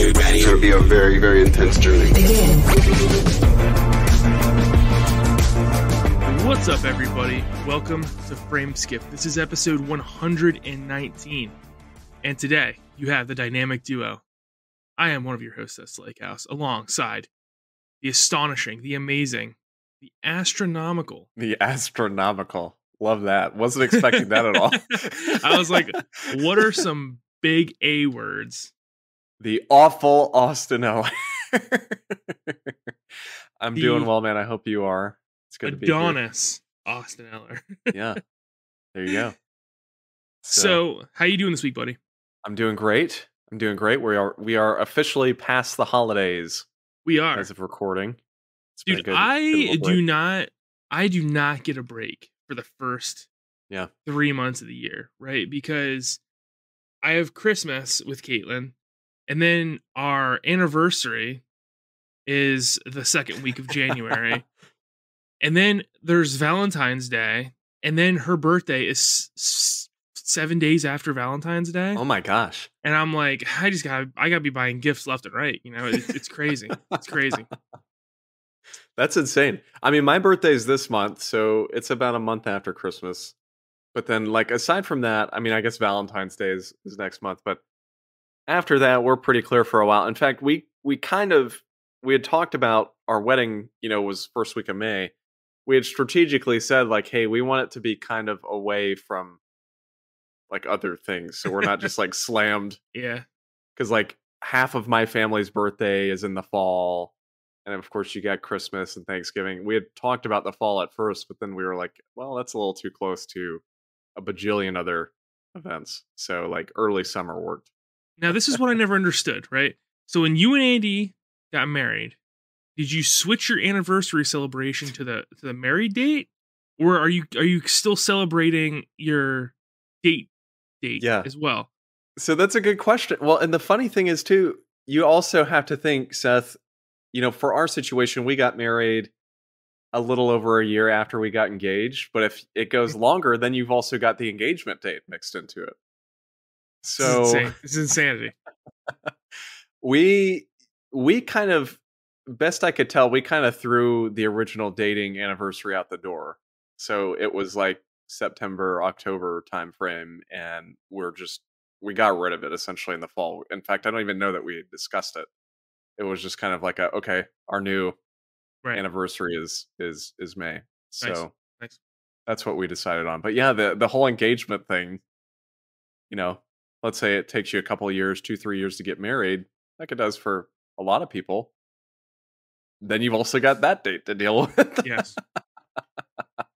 It's going to be a very, very intense journey. What's up, everybody? Welcome to Frame Skip. This is episode 119. And today, you have the dynamic duo. I am one of your hosts, Seth Lakehouse, alongside the astonishing, the amazing, the astronomical. The astronomical. Love that. Wasn't expecting that at all. I was like, what are some big A words? The awful Austin Eller. I'm doing well, man. I hope you are. It's good to be here. Adonis Austin Eller. Yeah. There you go. So, how you doing this week, buddy? I'm doing great. We are officially past the holidays. We are. As of recording. Dude, I do not get a break for the first 3 months of the year, right? Because I have Christmas with Caitlin, and then our anniversary is the second week of January. And then there's Valentine's Day, and then her birthday is 7 days after Valentine's Day. Oh my gosh. And I'm like, I gotta be buying gifts left and right. You know, it's crazy. It's crazy. That's insane. I mean, my birthday is this month, so it's about a month after Christmas. But then, like, aside from that, I mean, I guess Valentine's Day is next month. But after that, we're pretty clear for a while. In fact, we had talked about our wedding, was first week of May. We had strategically said, like, hey, we want it to be kind of away from, like, other things. So we're not just, like, slammed. Yeah. Because, like, half of my family's birthday is in the fall. And of course, you got Christmas and Thanksgiving. We had talked about the fall at first, but then we were like, well, that's a little too close to a bajillion other events. So, like, early summer worked. Now, this is what I never understood, right? So when you and Andie got married, did you switch your anniversary celebration to the married date? Or are you still celebrating your date as well? So that's a good question. Well, and the funny thing is, too, you also have to think, Seth, for our situation, we got married a little over a year after we got engaged. But if it goes longer, then you've also got the engagement date mixed into it. So it's insanity. We kind of, best I could tell, we kind of threw the original dating anniversary out the door. So it was like September, October timeframe, and we got rid of it essentially in the fall. In fact, I don't even know that we discussed it. It was just kind of like our new anniversary is May. So nice. That's what we decided on. But yeah, the whole engagement thing, let's say it takes you a couple of years, 2-3 years to get married, like it does for a lot of people. Then you've also got that date to deal with. Yes.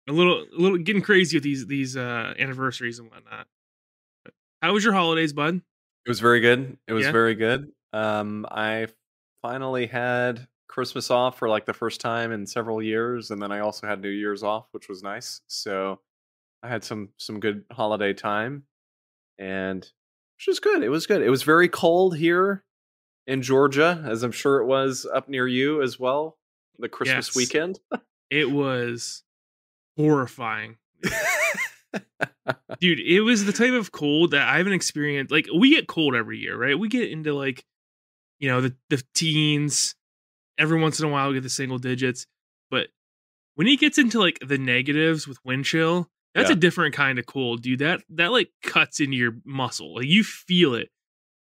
A little getting crazy with these anniversaries and whatnot. But how was your holidays, bud? It was very good. Very good. I finally had Christmas off for like the first time in several years, and then I also had New Year's off, which was nice. So I had some good holiday time, and which was good. It was good. It was very cold here in Georgia, as I'm sure it was up near you as well. The Christmas weekend. It was horrifying. Dude, it was the type of cold that I haven't experienced. Like, we get cold every year, right? We get into, like, the teens. Every once in a while we get the single digits. But when it gets into, like, the negatives with wind chill, that's a different kind of cold, dude. That like cuts into your muscle. Like, you feel it.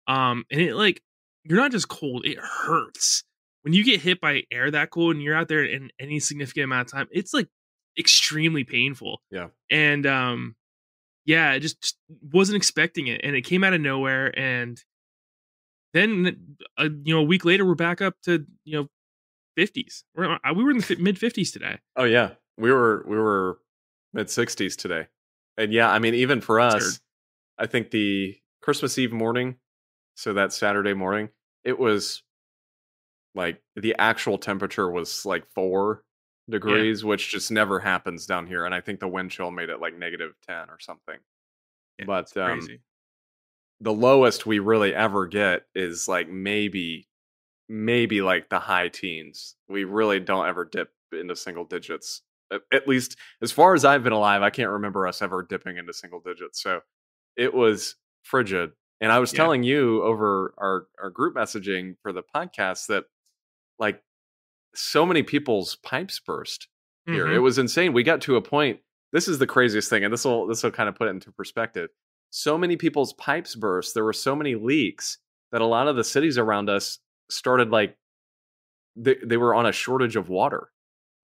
And it, like, you're not just cold, it hurts. When you get hit by air that cold and you're out there in any significant amount of time, it's, like, extremely painful. Yeah. And I just wasn't expecting it, and it came out of nowhere. And then a week later we're back up to 50s. We were in the mid 50s today. Oh yeah, we were mid 60s today. And yeah, I mean, even for us, I think the Christmas Eve morning, so that Saturday morning, it was like the actual temperature was like 4 degrees, which just never happens down here. And I think the wind chill made it like -10 or something. Yeah, but crazy. The lowest we really ever get is like maybe like the high teens. We really don't ever dip into single digits. At least as far as I've been alive, I can't remember us ever dipping into single digits. So it was frigid. And I was Yeah. telling you over our group messaging for the podcast that like so many people's pipes burst here. It Mm-hmm. was insane. We got to a point. This is the craziest thing, and this will kind of put it into perspective. So many people's pipes burst. There were so many leaks that a lot of the cities around us started like they were on a shortage of water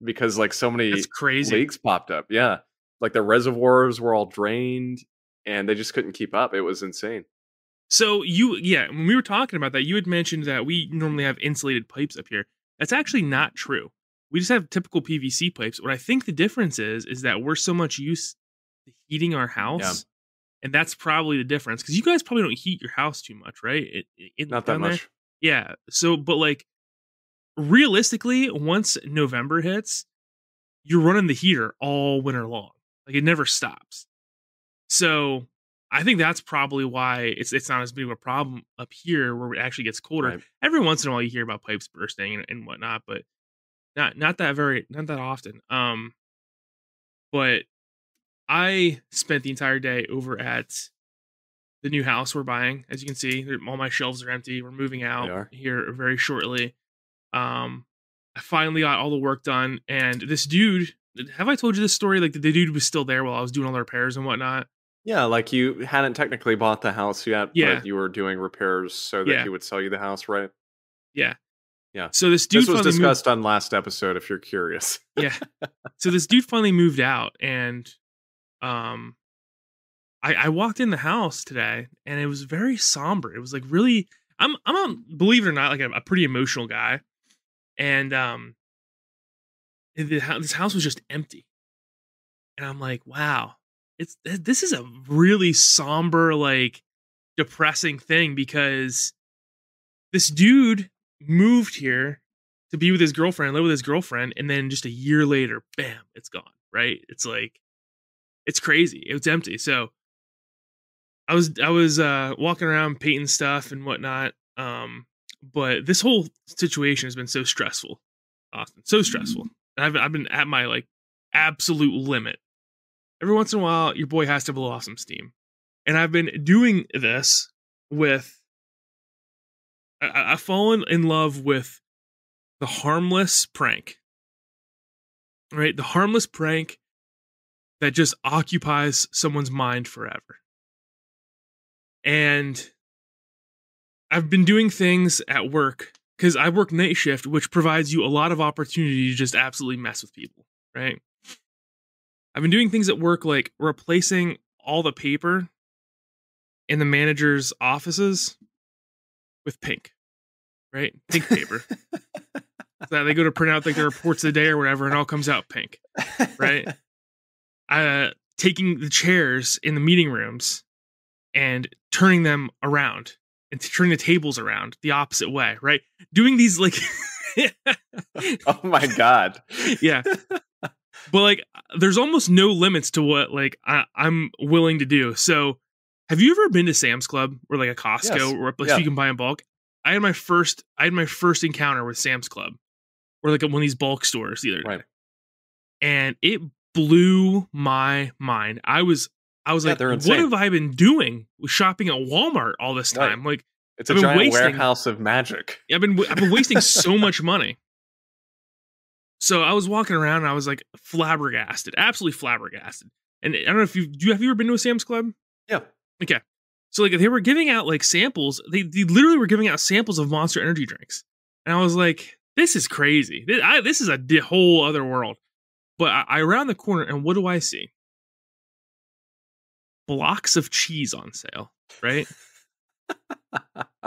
because like so many That's crazy. leaks popped up. Yeah, like the reservoirs were all drained, and they just couldn't keep up. It was insane. So when we were talking about that, you had mentioned that we normally have insulated pipes up here. That's actually not true. We just have typical PVC pipes. What I think the difference is that we're so much used to heating our house, and that's probably the difference. Because you guys probably don't heat your house too much, right? Not that much. Yeah. So, but like realistically, once November hits, you're running the heater all winter long. Like it never stops. So I think that's probably why it's not as big of a problem up here where it actually gets colder. Right. Every once in a while you hear about pipes bursting and whatnot, but not that often. But I spent the entire day over at the new house we're buying. As you can see, all my shelves are empty. We're moving out here very shortly. I finally got all the work done, and this dude. Have I told you this story? Like the dude was still there while I was doing all the repairs and whatnot. Yeah, like you hadn't technically bought the house yet, but you were doing repairs so that he would sell you the house, right? Yeah. Yeah. So this dude was discussed on last episode if you're curious. Yeah. So this dude finally moved out, and I walked in the house today and it was very somber. It was like really I'm believe it or not, like a pretty emotional guy. And this house was just empty. And I'm like, wow, this is a really somber, like depressing thing, because this dude moved here to be with his girlfriend, live with his girlfriend, and then just a year later, bam, it's gone. Right? It's like, it's crazy. It's empty. So I was walking around painting stuff and whatnot. But this whole situation has been so stressful, Austin, so stressful. And I've been at my like absolute limit. Every once in a while, your boy has to blow off some steam. And I've been doing this with, I've fallen in love with the harmless prank, right? The harmless prank that just occupies someone's mind forever. And I've been doing things at work because I work night shift, which provides you a lot of opportunity to just absolutely mess with people, right? I've been doing things at work like replacing all the paper in the manager's offices with pink, right? Pink paper. So they go to print out like their reports of the day or whatever, and it all comes out pink, right? Taking the chairs in the meeting rooms and turning them around and turning the tables around the opposite way, right? Doing these like, oh my God. Yeah. But like, there's almost no limits to what like I'm willing to do. So have you ever been to Sam's Club or like a Costco or a place you can buy in bulk? I had my first encounter with Sam's Club or like one of these bulk stores the other day. And it blew my mind. I was like, what have I been doing with shopping at Walmart all this time? Like, it's a giant warehouse of magic. I've been wasting so much money. So I was walking around and I was like flabbergasted, absolutely flabbergasted. And I don't know if have you ever been to a Sam's Club? Yeah. Okay. So like they were giving out like samples. They literally were giving out samples of Monster Energy drinks. And I was like, this is crazy. This is a whole other world. But I round the corner and what do I see? Blocks of cheese on sale, right?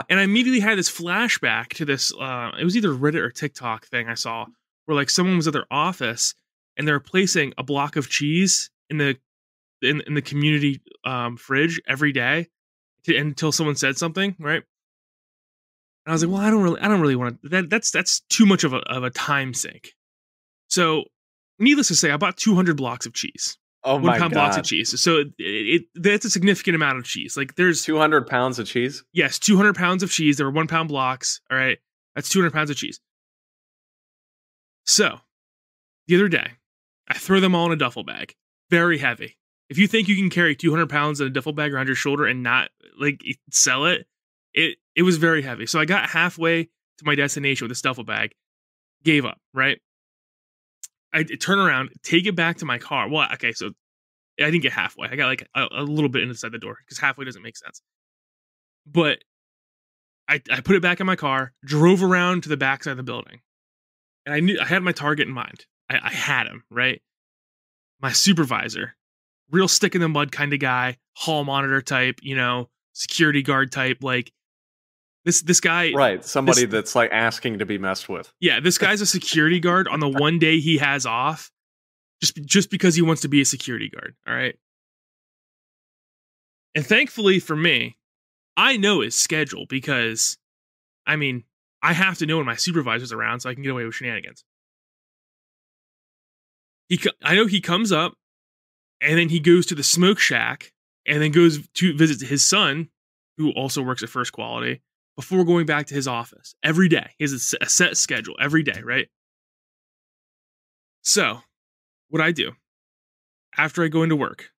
And I immediately had this flashback to this, it was either Reddit or TikTok thing I saw, where like someone was at their office and they're placing a block of cheese in the community fridge every day until someone said something, right? And I was like, well, I don't really want to. That's too much of a time sink. So, needless to say, I bought 200 blocks of cheese. Oh my 1 pound God. blocks of cheese. So that's a significant amount of cheese. Like there's 200 pounds of cheese. Yes, 200 pounds of cheese. There were 1 pound blocks. All right, that's 200 pounds of cheese. So the other day, I throw them all in a duffel bag, very heavy. If you think you can carry 200 pounds in a duffel bag around your shoulder and not like sell it, it was very heavy. So I got halfway to my destination with this duffel bag, gave up, right? I turn around, take it back to my car. Well, okay, so I didn't get halfway. I got like a little bit inside the door because halfway doesn't make sense. But I put it back in my car, drove around to the backside of the building. And I knew I had my target in mind. I had him, right? My supervisor, real stick in the mud kind of guy, hall monitor type, security guard type, like this guy. Right. Somebody that's like asking to be messed with. Yeah, this guy's a security guard on the one day he has off, just because he wants to be a security guard. All right. And thankfully for me, I know his schedule because, I have to know when my supervisor's around so I can get away with shenanigans. I know he comes up and then he goes to the smoke shack and then goes to visit his son, who also works at First Quality, before going back to his office every day. He has a set schedule every day, right? So, what I do after I go into work,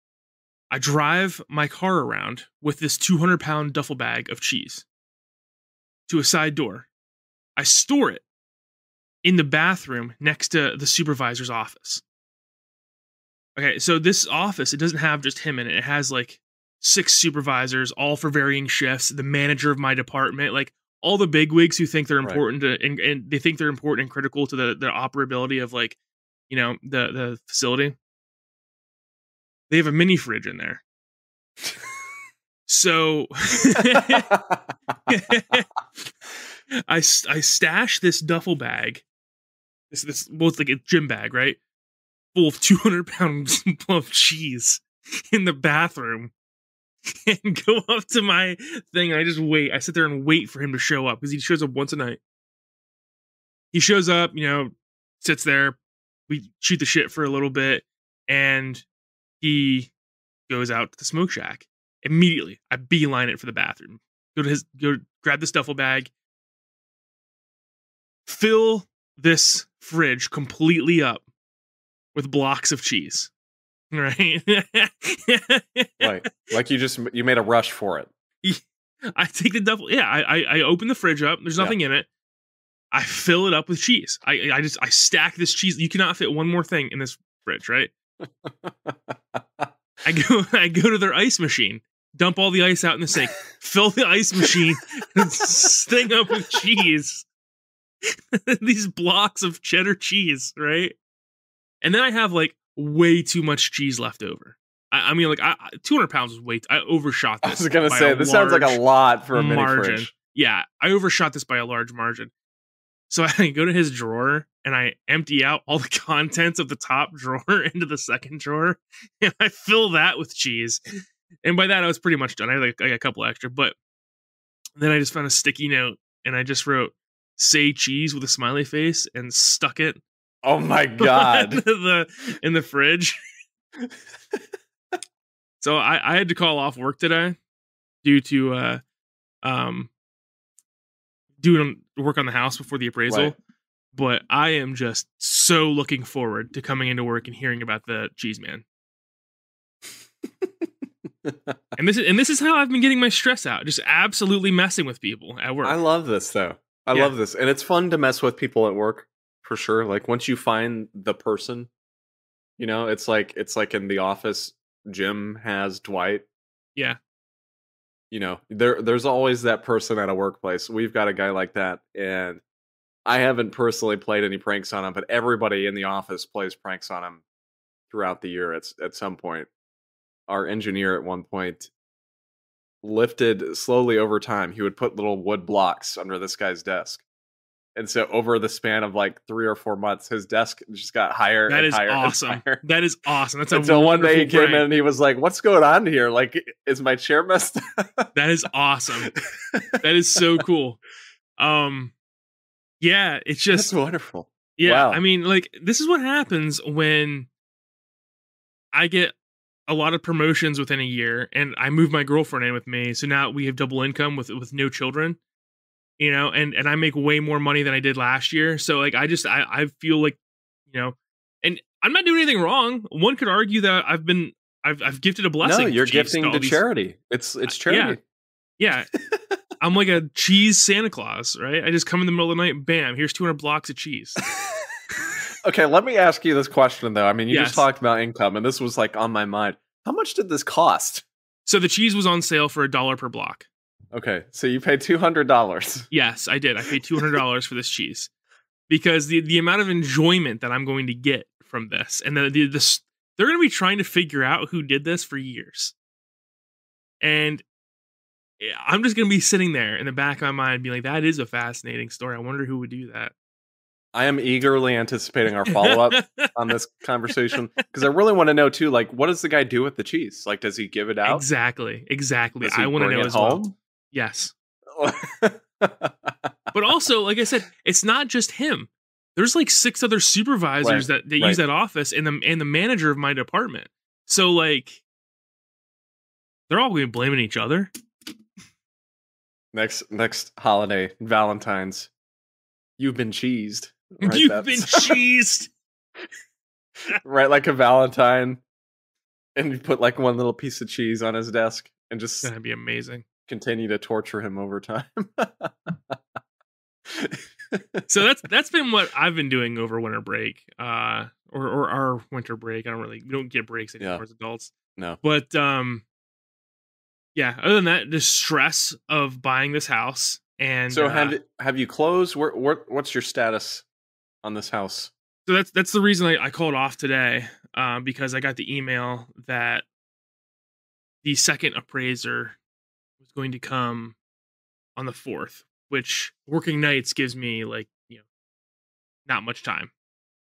I drive my car around with this 200-pound duffel bag of cheese to a side door. I store it in the bathroom next to the supervisor's office. Okay, so this office, it doesn't have just him in it. It has like 6 supervisors, all for varying shifts, the manager of my department, like all the bigwigs who think they're important to, and they think they're important and critical to the operability of like, the facility. They have a mini fridge in there. So I stash this duffel bag. It's like a gym bag, right? Full of 200 pounds of cheese in the bathroom, and go up to my thing. And I just wait. I sit there and wait for him to show up because he shows up once a night. He shows up, sits there. We shoot the shit for a little bit, and he goes out to the smoke shack. Immediately, I beeline it for the bathroom. Go grab this duffel bag, fill this fridge completely up with blocks of cheese. Right? Right. Like you made a rush for it. I take the duffel. Yeah, I open the fridge up. There's nothing in it. I fill it up with cheese. I stack this cheese. You cannot fit one more thing in this fridge, right? I go to their ice machine, dump all the ice out in the sink, fill the ice machine thing up with cheese. These blocks of cheddar cheese, right? And then I have like way too much cheese left over. 200 pounds was way. I overshot this. I was gonna say this sounds like a lot for a mini fridge. Yeah, I overshot this by a large margin. So I go to his drawer and I empty out all the contents of the top drawer into the second drawer, and I fill that with cheese. And by that, I was pretty much done. I had like a couple extra, but then I just found a sticky note and I just wrote "say cheese" with a smiley face and stuck it. Oh my god! in the fridge. So I had to call off work today due to doing work on the house before the appraisal. Right. But I am just so looking forward to coming into work and hearing about the cheese man. and this is how I've been getting my stress out, just absolutely messing with people at work. I love this though. I love this, and it's fun to mess with people at work for sure. Like once you find the person, it's like in The Office. Jim has Dwight. Yeah. There's always that person at a workplace. We've got a guy like that, and I haven't personally played any pranks on him, but everybody in the office plays pranks on him throughout the year. At some point, our engineer at one point lifted slowly over time. He would put little wood blocks under this guy's desk. And so over the span of like 3 or 4 months, his desk just got higher and higher. Awesome. And higher. That is awesome. That's until one day he came in and he was like, "What's going on here? Like, is my chair messed up?" That is awesome. That is so cool. Yeah, it's just that's wonderful. Yeah, wow. Like this is what happens when I get a lot of promotions within a year, and I move my girlfriend in with me. So now we have double income with no children. And I make way more money than I did last year. So like, I feel like, and I'm not doing anything wrong. One could argue that I've been I've gifted a No, blessing. you're to Chiefs gifting all to these- charity. It's charity. Yeah. I'm like a cheese Santa Claus, right? I just come in the middle of the night, bam, here's 200 blocks of cheese. Okay, let me ask you this question though. I mean, you just Yes. talked about income, and this was like on my mind. How much did this cost? So the cheese was on sale for $1 per block. Okay, so you paid $200. Yes, I did. I paid $200 for this cheese because the amount of enjoyment that I'm going to get from this, and they're going to be trying to figure out who did this for years, and I'm just going to be sitting there in the back of my mind, being like, "That is a fascinating story. I wonder who would do that." I am eagerly anticipating our follow-up on this conversation because I really want to know too, like, what does the guy do with the cheese? Like, does he give it out? Exactly. Does he I want to bring know it as well. home? Yes. But also, like I said, it's not just him. There's like 6 other supervisors Right, that use that office and the manager of my department. So like they're all going to be blaming each other. Next holiday, Valentine's. You've been cheesed. Right? You've been cheesed. Right, like a Valentine. And you put like one little piece of cheese on his desk and It's just going to be amazing. continue to torture him over time. So that's been what I've been doing over winter break. Or our winter break. We don't get breaks anymore as adults. No. But yeah, other than that, the stress of buying this house and So have you closed? What's your status on this house? so that's the reason I called off today, because I got the email that the second appraiser was going to come on the 4th, which working nights gives me not much time.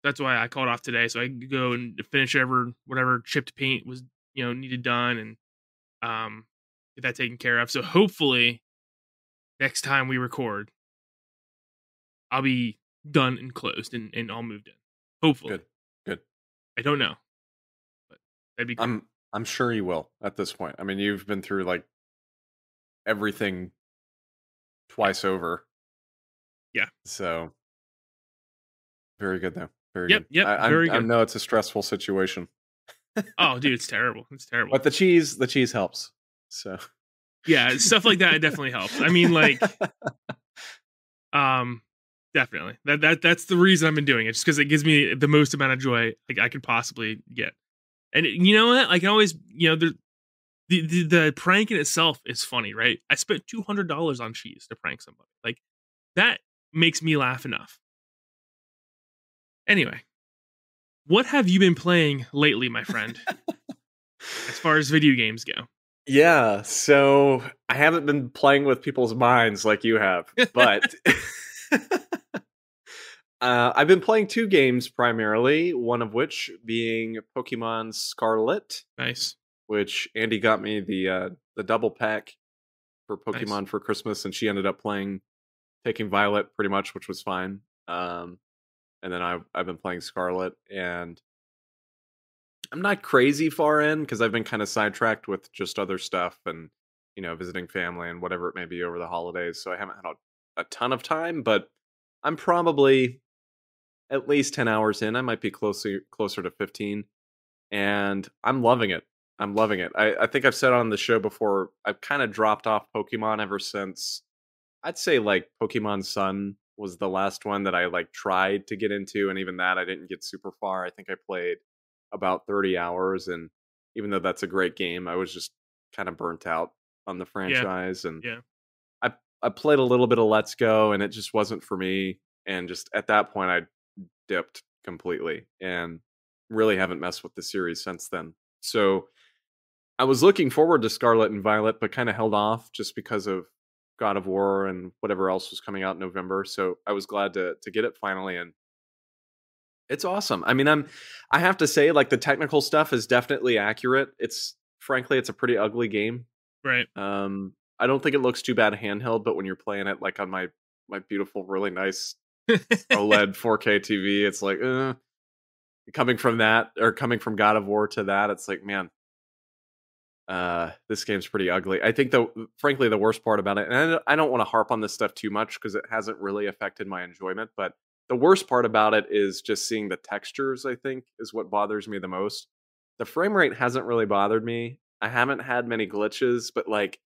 That's why I called off today, so I could go and finish whatever chipped paint was needed done and get that taken care of. So hopefully next time we record, I'll be done and closed and all moved in. Hopefully. Good. I don't know, but that'd be great. I'm sure you will at this point. I mean, you've been through like everything twice over. Yeah. So very good though. Very Yep, good. very good. I know it's a stressful situation. Oh, dude, it's terrible. It's terrible. But the cheese helps. So Yeah, stuff like that definitely helps. I mean, like, definitely. That's the reason I've been doing it, just because it gives me the most amount of joy I could possibly get. And you know what? I can always, the prank in itself is funny, right? I spent $200 on cheese to prank somebody. Like, that makes me laugh enough. Anyway, what have you been playing lately, my friend? As far as video games go. yeah, so I haven't been playing with people's minds like you have, but I've been playing 2 games primarily, one of which being Pokemon Scarlet, Nice. which Andie got me the double pack for Pokemon Nice. for Christmas, and she ended up taking Violet pretty much, which was fine. And then I've been playing Scarlet, and I'm not crazy far in because I've been kind of sidetracked with just other stuff and visiting family and whatever it may be over the holidays. So I haven't had a ton of time, but I'm probably at least 10 hours in. I might be closer to 15, and I'm loving it. I'm loving it. I think I've said on the show before, I've kind of dropped off Pokemon ever since, I'd say like Pokemon Sun was the last one that I like tried to get into, and even that I didn't get super far. I think I played about 30 hours, and even though that's a great game, I was just kind of burnt out on the franchise. And Yeah. I played a little bit of Let's Go, and it just wasn't for me. And just at that point, I dipped completely and really haven't messed with the series since then. So I was looking forward to Scarlet and Violet, but kind of held off just because of God of War and whatever else was coming out in November. So I was glad to get it finally, and it's awesome. I mean, I have to say, like, the technical stuff is definitely accurate. Frankly, it's a pretty ugly game. Right. I don't think it looks too bad handheld, but when you're playing it like on my beautiful, really nice OLED 4K TV, it's like, coming from God of War to that, it's like, man, this game's pretty ugly. I think frankly, the worst part about it, and I don't want to harp on this stuff too much because it hasn't really affected my enjoyment, but the worst part about it is just seeing the textures, I think, is what bothers me the most. The frame rate hasn't really bothered me. I haven't had many glitches, but like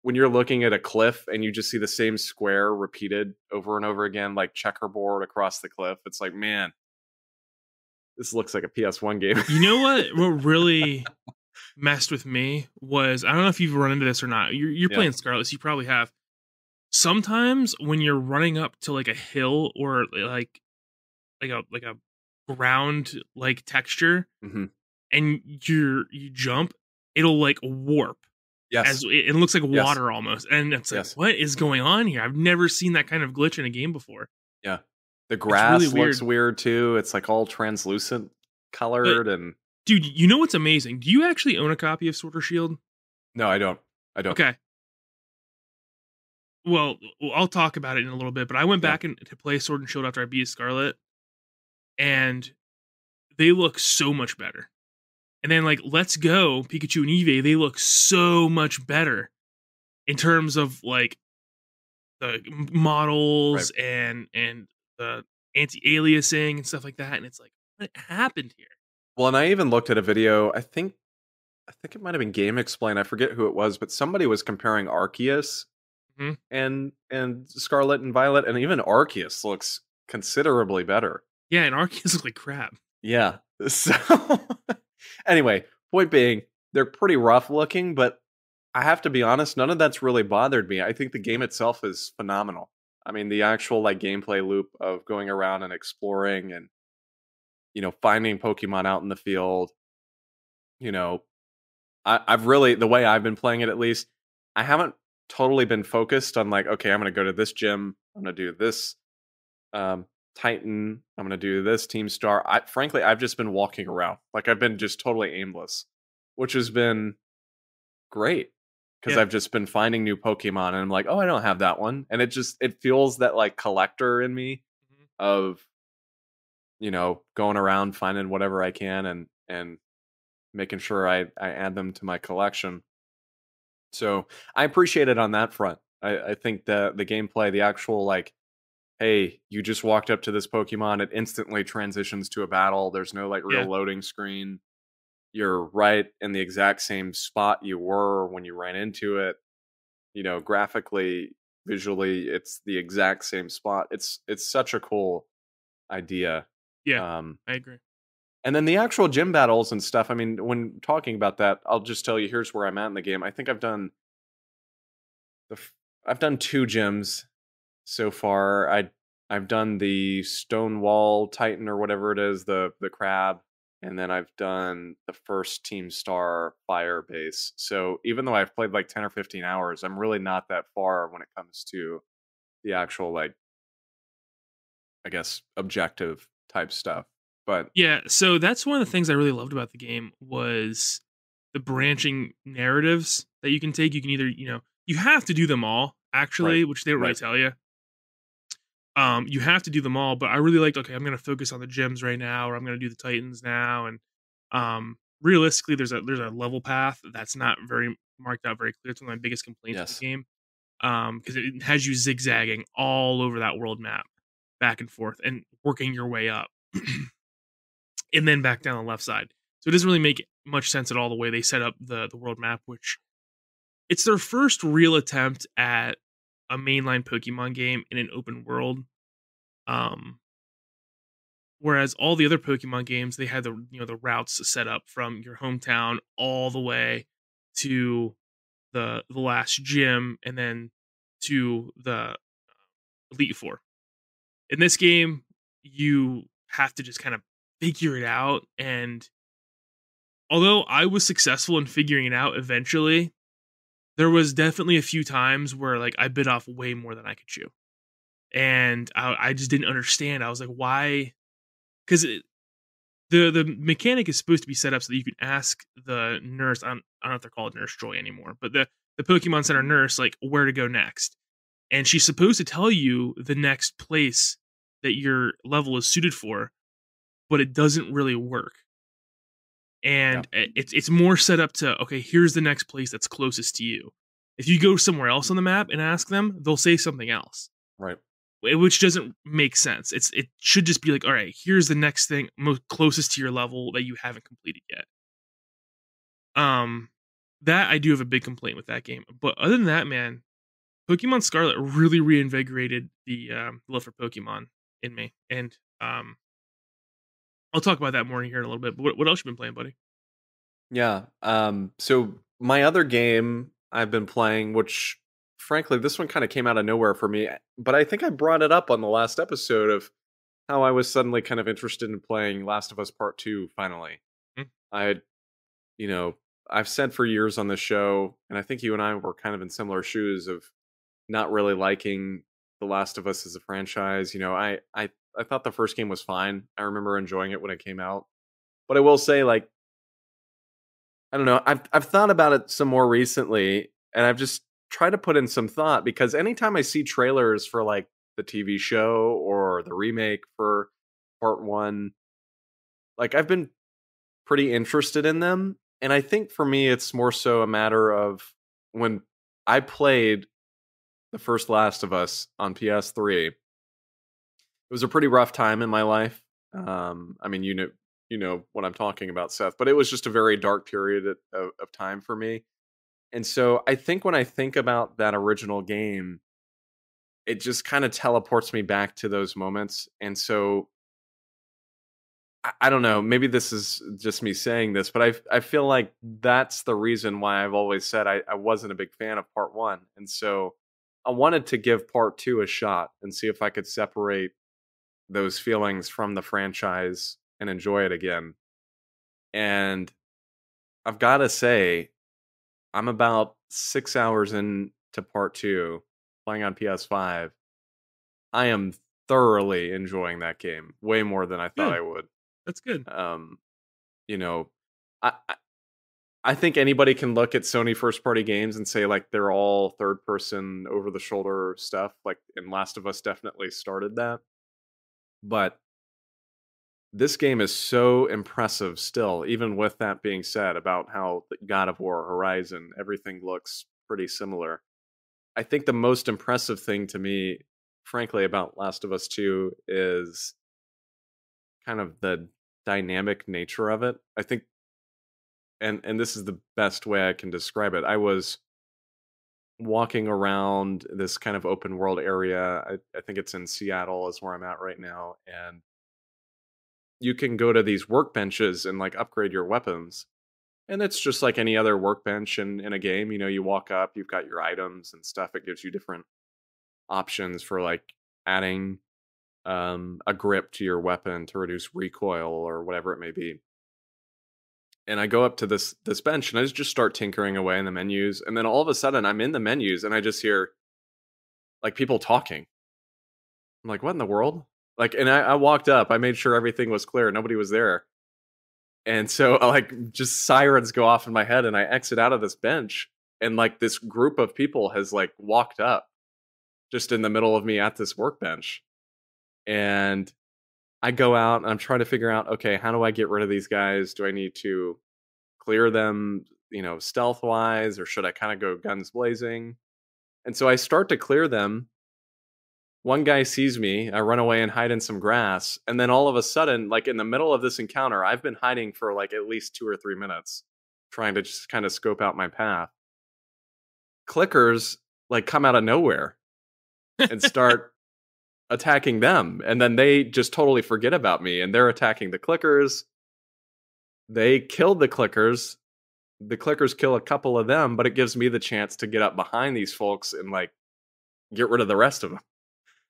when you're looking at a cliff and you just see the same square repeated over and over again, like checkerboard across the cliff, it's like, man, this looks like a PS1 game. You know what really messed with me was, I don't know if you've run into this or not. You're Yeah. playing Scarlet, so you probably have. Sometimes when you're running up to like a hill or like a ground like texture Hmm. and you jump, it'll like warp Yes. as it looks like Yes. water almost. And it's like, Yes. what is going on here? I've never seen that kind of glitch in a game before. Yeah. The It's really grass looks weird. weird too. It's like all translucent But colored and dude, you know what's amazing? Do you actually own a copy of Sword or Shield? no, I don't. I don't. Okay. Well, I'll talk about it in a little bit, but I went Yeah. back to play Sword and Shield after I beat Scarlet, and they look so much better. And then like Let's Go, Pikachu and Eevee, they look so much better in terms of like the models Right. and the anti-aliasing and stuff like that. And it's like, what happened here? Well, and I even looked at a video. I think it might have been Game Explain. I forget who it was, but somebody was comparing Arceus Hmm. and Scarlet and Violet, and even Arceus looks considerably better. Yeah, and Arceus look like crap. Yeah. So anyway, point being, they're pretty rough looking, but I have to be honest, none of that's really bothered me. I think the game itself is phenomenal. I mean, the actual like gameplay loop of going around and exploring and finding Pokemon out in the field. You know, I've really the way I've been playing it at least, I haven't totally been focused on like, okay, I'm going to go to this gym, I'm going to do this Titan, I'm going to do this Team Star. Frankly, I've just been walking around. Like I've been just totally aimless, which has been great because Yeah. I've just been finding new Pokemon and I'm like, oh, I don't have that one. And it feels that like collector in me of, going around finding whatever I can and making sure I add them to my collection. So I appreciate it on that front. I think the gameplay, the actual like, hey, you just walked up to this Pokemon, it instantly transitions to a battle. There's no like real Yeah. loading screen. You're right in the exact same spot you were when you ran into it. Graphically, visually, it's the exact same spot. It's such a cool idea. Yeah, Um, I agree. and then the actual gym battles and stuff. I mean, when talking about that, I'll just tell you here's where I'm at in the game. I think I've done two gyms so far. I've done the Stonewall Titan or whatever it is, the crab, and then I've done the first Team Star Fire base. So even though I've played like 10 or 15 hours, I'm really not that far when it comes to the actual like, I guess, objective type stuff. But Yeah, so that's one of the things I really loved about the game was the branching narratives that you can take. You can either, you have to do them all, actually, right, which they don't really right, tell you. You have to do them all, but I really liked, okay, I'm going to focus on the gyms right now, or I'm going to do the Titans now. And realistically, there's a level path that's not very marked out very clear. It's one of my biggest complaints with yes, the game. Because it has you zigzagging all over that world map, back and forth, and working your way up. And then back down the left side. So it doesn't really make much sense at all the way they set up the world map, which it's their first real attempt at a mainline Pokemon game in an open world. Um, Whereas all the other Pokemon games, they had the routes set up from your hometown all the way to the last gym and then to the Elite Four. In this game, you have to just kind of figure it out, and although I was successful in figuring it out eventually, there was definitely a few times where like I bit off way more than I could chew, and I just didn't understand. I was like, why? Because the mechanic is supposed to be set up so that you can ask the nurse. I don't know if they're called Nurse Joy anymore, but the Pokemon Center nurse like where to go next, and she's supposed to tell you the next place that your level is suited for, but it doesn't really work. yeah, And it's more set up to, okay, here's the next place that's closest to you. If you go somewhere else on the map and ask them, they'll say something else, right. which doesn't make sense. It should just be like, all right, here's the next thing most closest to your level that you haven't completed yet. That I do have a big complaint with that game. But other than that, man, Pokemon Scarlet really reinvigorated the love for Pokemon in me. And I'll talk about that more here in a little bit. But what else you been playing, buddy? Yeah. So my other game I've been playing, which frankly, this one kind of came out of nowhere for me, but I think I brought it up on the last episode of how I was suddenly kind of interested in playing Last of Us Part 2 finally. Hmm? I had, you know, I've said for years on the show, and I think you and I were kind of in similar shoes of not really liking The Last of Us as a franchise. I thought the first game was fine. I remember enjoying it when it came out. But I will say, like, I don't know. I've thought about it some more recently, and I've just tried to put in some thought because anytime I see trailers for like the TV show or the remake for Part One, like I've been pretty interested in them, and I think for me it's more so a matter of when I played the first Last of Us on PS3. It was a pretty rough time in my life. I mean, you know what I'm talking about, Seth. But it was just a very dark period of time for me. And so I think when I think about that original game, it just kind of teleports me back to those moments. And so I don't know, maybe this is just me saying this, but I feel like that's the reason why I've always said I wasn't a big fan of Part One. And so I wanted to give Part Two a shot and see if I could separate those feelings from the franchise and enjoy it again. And I've got to say, I'm about 6 hours into Part Two, playing on PS5. I am thoroughly enjoying that game, way more than I thought Good. I would. That's good. Um, you know, I think anybody can look at Sony first party games and say like they're all third person over the shoulder stuff. Like, and Last of Us definitely started that. But this game is so impressive still, even with that being said, about how the God of War, Horizon, everything looks pretty similar. I think the most impressive thing to me, frankly, about Last of Us 2 is kind of the dynamic nature of it. I think, and this is the best way I can describe it. I was walking around this kind of open world area. I think it's in Seattle is where I'm at right now, and you can go to these workbenches and like upgrade your weapons. And it's just like any other workbench in a game. You know, you walk up, you've got your items and stuff. It gives you different options for like adding a grip to your weapon to reduce recoil or whatever it may be. And I go up to this bench and I just start tinkering away in the menus. And then all of a sudden I'm in the menus and I just hear like people talking. I'm like, what in the world? Like, and I walked up, I made sure everything was clear, nobody was there. And so like just sirens go off in my head and I exit out of this bench and like this group of people has like walked up just in the middle of me at this workbench. And I go out and I'm trying to figure out, okay, how do I get rid of these guys? Do I need to clear them, stealth wise, or should I kind of go guns blazing? And so I start to clear them. One guy sees me, I run away and hide in some grass, and then all of a sudden, like in the middle of this encounter, I've been hiding for like at least 2 or 3 minutes, trying to just kind of scope out my path. Clickers like come out of nowhere and start attacking them, and then they just totally forget about me, and they're attacking the clickers. They killed the clickers. The clickers kill a couple of them, but it gives me the chance to get up behind these folks and like get rid of the rest of them.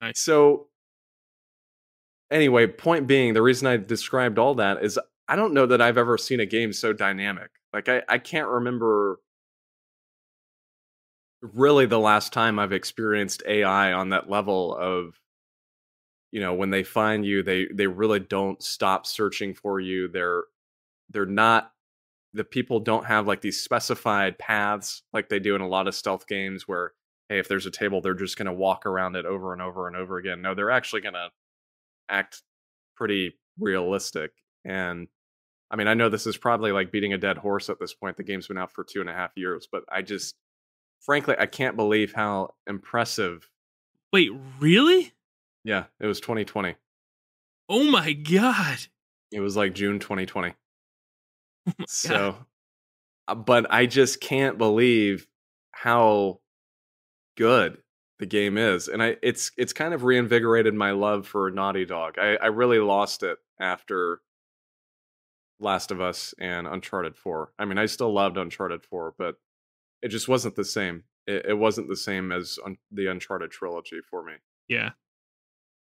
Nice. So anyway, point being, the reason I described all that is I don't know that I've ever seen a game so dynamic. Like I can't remember really the last time I've experienced AI on that level of, when they find you, they really don't stop searching for you. They're not, the people don't have like these specified paths like they do in a lot of stealth games where, hey, if there's a table, they're just going to walk around it over and over and over again. No, they're actually going to act pretty realistic. And I mean, I know this is probably like beating a dead horse at this point. The game's been out for 2.5 years, but frankly, I can't believe how impressive. Wait, really? Yeah, it was 2020. Oh my god. It was like June 2020. Oh my So god. but I just can't believe how good the game is, and it's kind of reinvigorated my love for Naughty Dog. I really lost it after Last of Us and Uncharted 4. I mean, I still loved Uncharted 4, but it just wasn't the same. It wasn't the same as the Uncharted trilogy for me. Yeah.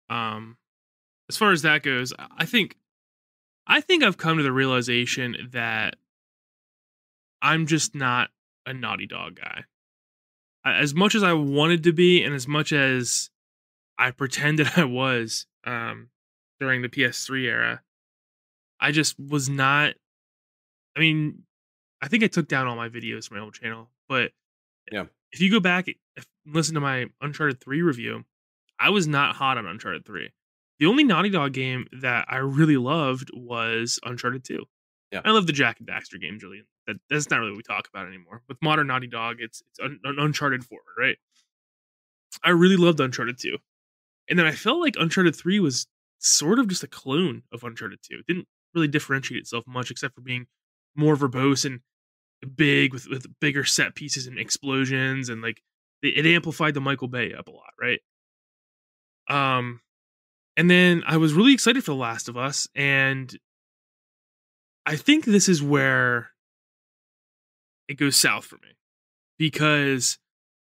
As far as that goes, I think I've come to the realization that I'm just not a Naughty Dog guy. As much as I wanted to be, and as much as I pretended I was during the PS3 era, I just was not. I mean, I think I took down all my videos from my old channel, but Yeah. if you go back and listen to my Uncharted 3 review, I was not hot on Uncharted 3. The only Naughty Dog game that I really loved was Uncharted 2. Yeah. I love the Jack and Daxter games, really. That's not really what we talk about anymore. With modern Naughty Dog, it's an Uncharted forward, right? I really loved Uncharted 2. And then I felt like Uncharted 3 was sort of just a clone of Uncharted 2. It didn't really differentiate itself much except for being more verbose and big with bigger set pieces and explosions, and like it amplified the Michael Bay up a lot, right? And then I was really excited for The Last of Us, and I think this is where it goes south for me, because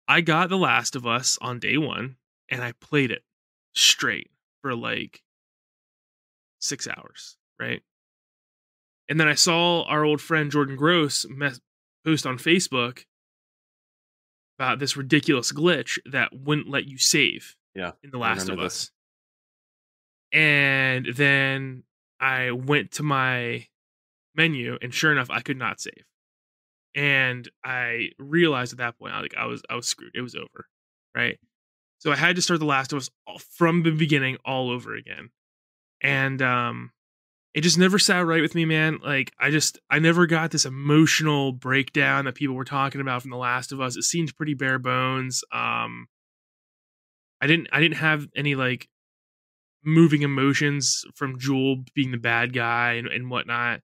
I got The Last of Us on day one and I played it straight for like 6 hours, right? And then I saw our old friend Jordan Gross post on Facebook about this ridiculous glitch that wouldn't let you save in The Last of Us. And then I went to my menu, and sure enough, I could not save. And I realized at that point, I was screwed. It was over, right? So I had to start The Last of Us from the beginning all over again. And it just never sat right with me, man. Like I never got this emotional breakdown that people were talking about from The Last of Us. It seemed pretty bare bones. I didn't have any like moving emotions from Joel being the bad guy and whatnot.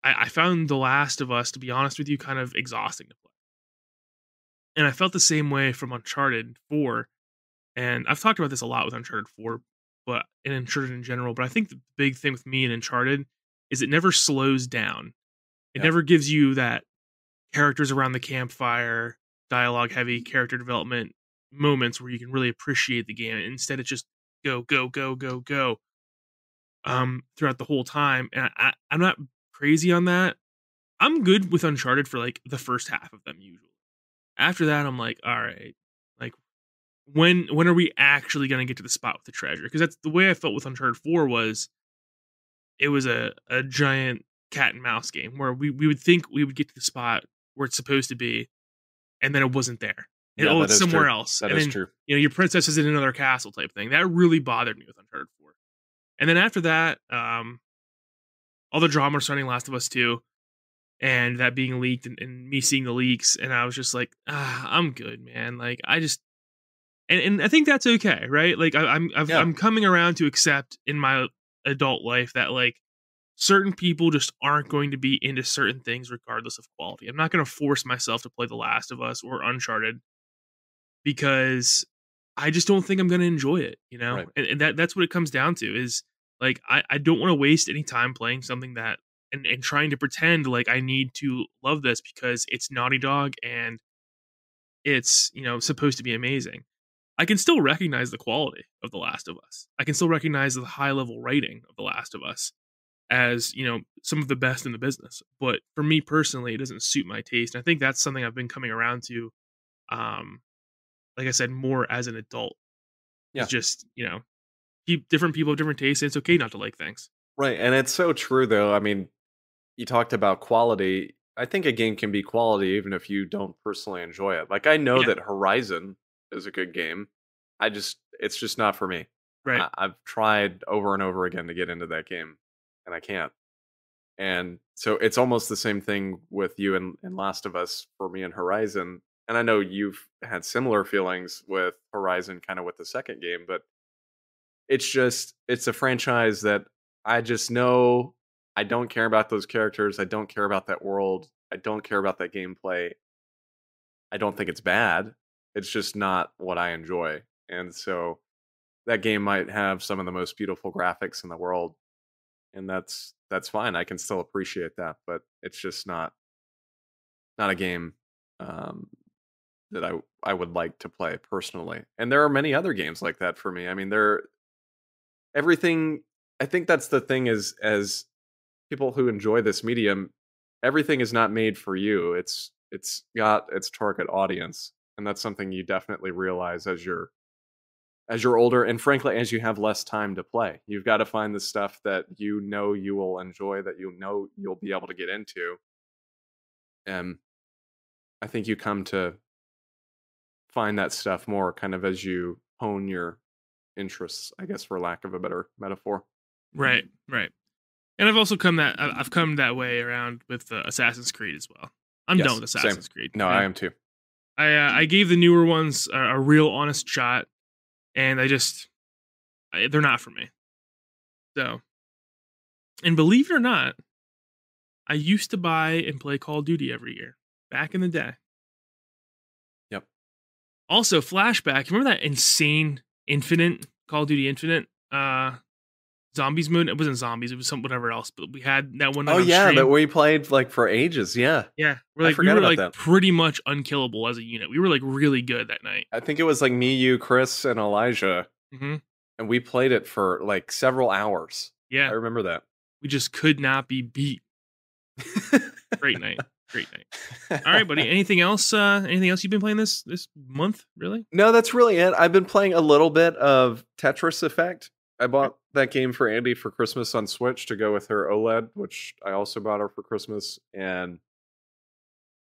I found The Last of Us, to be honest with you, kind of exhausting to play. And I felt the same way from Uncharted 4. And I've talked about this a lot with Uncharted 4, but and Uncharted in general. But I think the big thing with me in Uncharted is it never slows down. It never gives you that characters around the campfire, dialogue heavy character development moments where you can really appreciate the game. Instead, it's just go, go, go, go, go throughout the whole time. And I'm not crazy on that. I'm good with Uncharted for like the first half of them usually. After that, I'm like, all right, like when are we actually going to get to the spot with the treasure? Because that's the way I felt with Uncharted 4 was it was a giant cat and mouse game where we would think we would get to the spot where it's supposed to be, and then it wasn't there. And it's somewhere else. That and is then, true. You know, your princess is in another castle type thing. That really bothered me with Uncharted 4. And then after that, all the drama surrounding Last of Us 2 and that being leaked and me seeing the leaks, and I was just like, I'm good, man. Like I just and I think that's okay, right? Like I'm coming around to accept in my adult life that like certain people just aren't going to be into certain things regardless of quality. I'm not going to force myself to play The Last of Us or Uncharted because I just don't think I'm going to enjoy it, you know? Right. And that's what it comes down to is like, I don't want to waste any time playing something that, and trying to pretend like I need to love this because it's Naughty Dog and it's, you know, supposed to be amazing. I can still recognize the quality of The Last of Us. I can still recognize the high level writing of The Last of Us as, you know, some of the best in the business. But for me personally, it doesn't suit my taste. And I think that's something I've been coming around to, like I said, more as an adult. Yeah. It's just, you know, different people have different tastes, and it's okay not to like things. Right. And it's so true, though. I mean, you talked about quality. I think a game can be quality even if you don't personally enjoy it. Like, I know that Horizon is a good game. It's just not for me. Right. I've tried over and over again to get into that game, and I can't. And so it's almost the same thing with you and Last of Us for me and Horizon. And I know you've had similar feelings with Horizon kind of with the second game, but it's a franchise that I just know I don't care about those characters. I don't care about that world. I don't care about that gameplay. I don't think it's bad. It's just not what I enjoy. And so that game might have some of the most beautiful graphics in the world, and that's fine. I can still appreciate that, but it's just not a game um, that I would like to play personally. And there are many other games like that for me. I mean, there everything. I think that's the thing is as people who enjoy this medium, everything is not made for you. It's got its target audience, and that's something you definitely realize as you're older, and frankly as you have less time to play. You've got to find the stuff that you know you will enjoy, that you know you'll be able to get into. And I think you come to find that stuff more kind of as you hone your interests, I guess, for lack of a better metaphor. Right, right. And I've come that way around with Assassin's Creed as well. I'm done with Assassin's Creed. No, I am too. I gave the newer ones a real honest shot, and they're not for me. So, and believe it or not, I used to buy and play Call of Duty every year back in the day. Yep. Also, flashback. Remember that insane Infinite Call of Duty Infinite zombies mode? It wasn't zombies. It was whatever else. But we had that one. Oh yeah, that we played like for ages. Yeah. Yeah. We were like pretty much unkillable as a unit. We were like really good that night. I think it was like me, you, Chris, and Elijah. Mm-hmm. And we played it for like several hours. Yeah. I remember that. We just could not be beat. Great night. Great night. All right, buddy. Anything else? Anything else you've been playing this month? Really? No, that's really it. I've been playing a little bit of Tetris Effect. I bought that game for Andie for Christmas on Switch to go with her OLED, which I also bought her for Christmas, and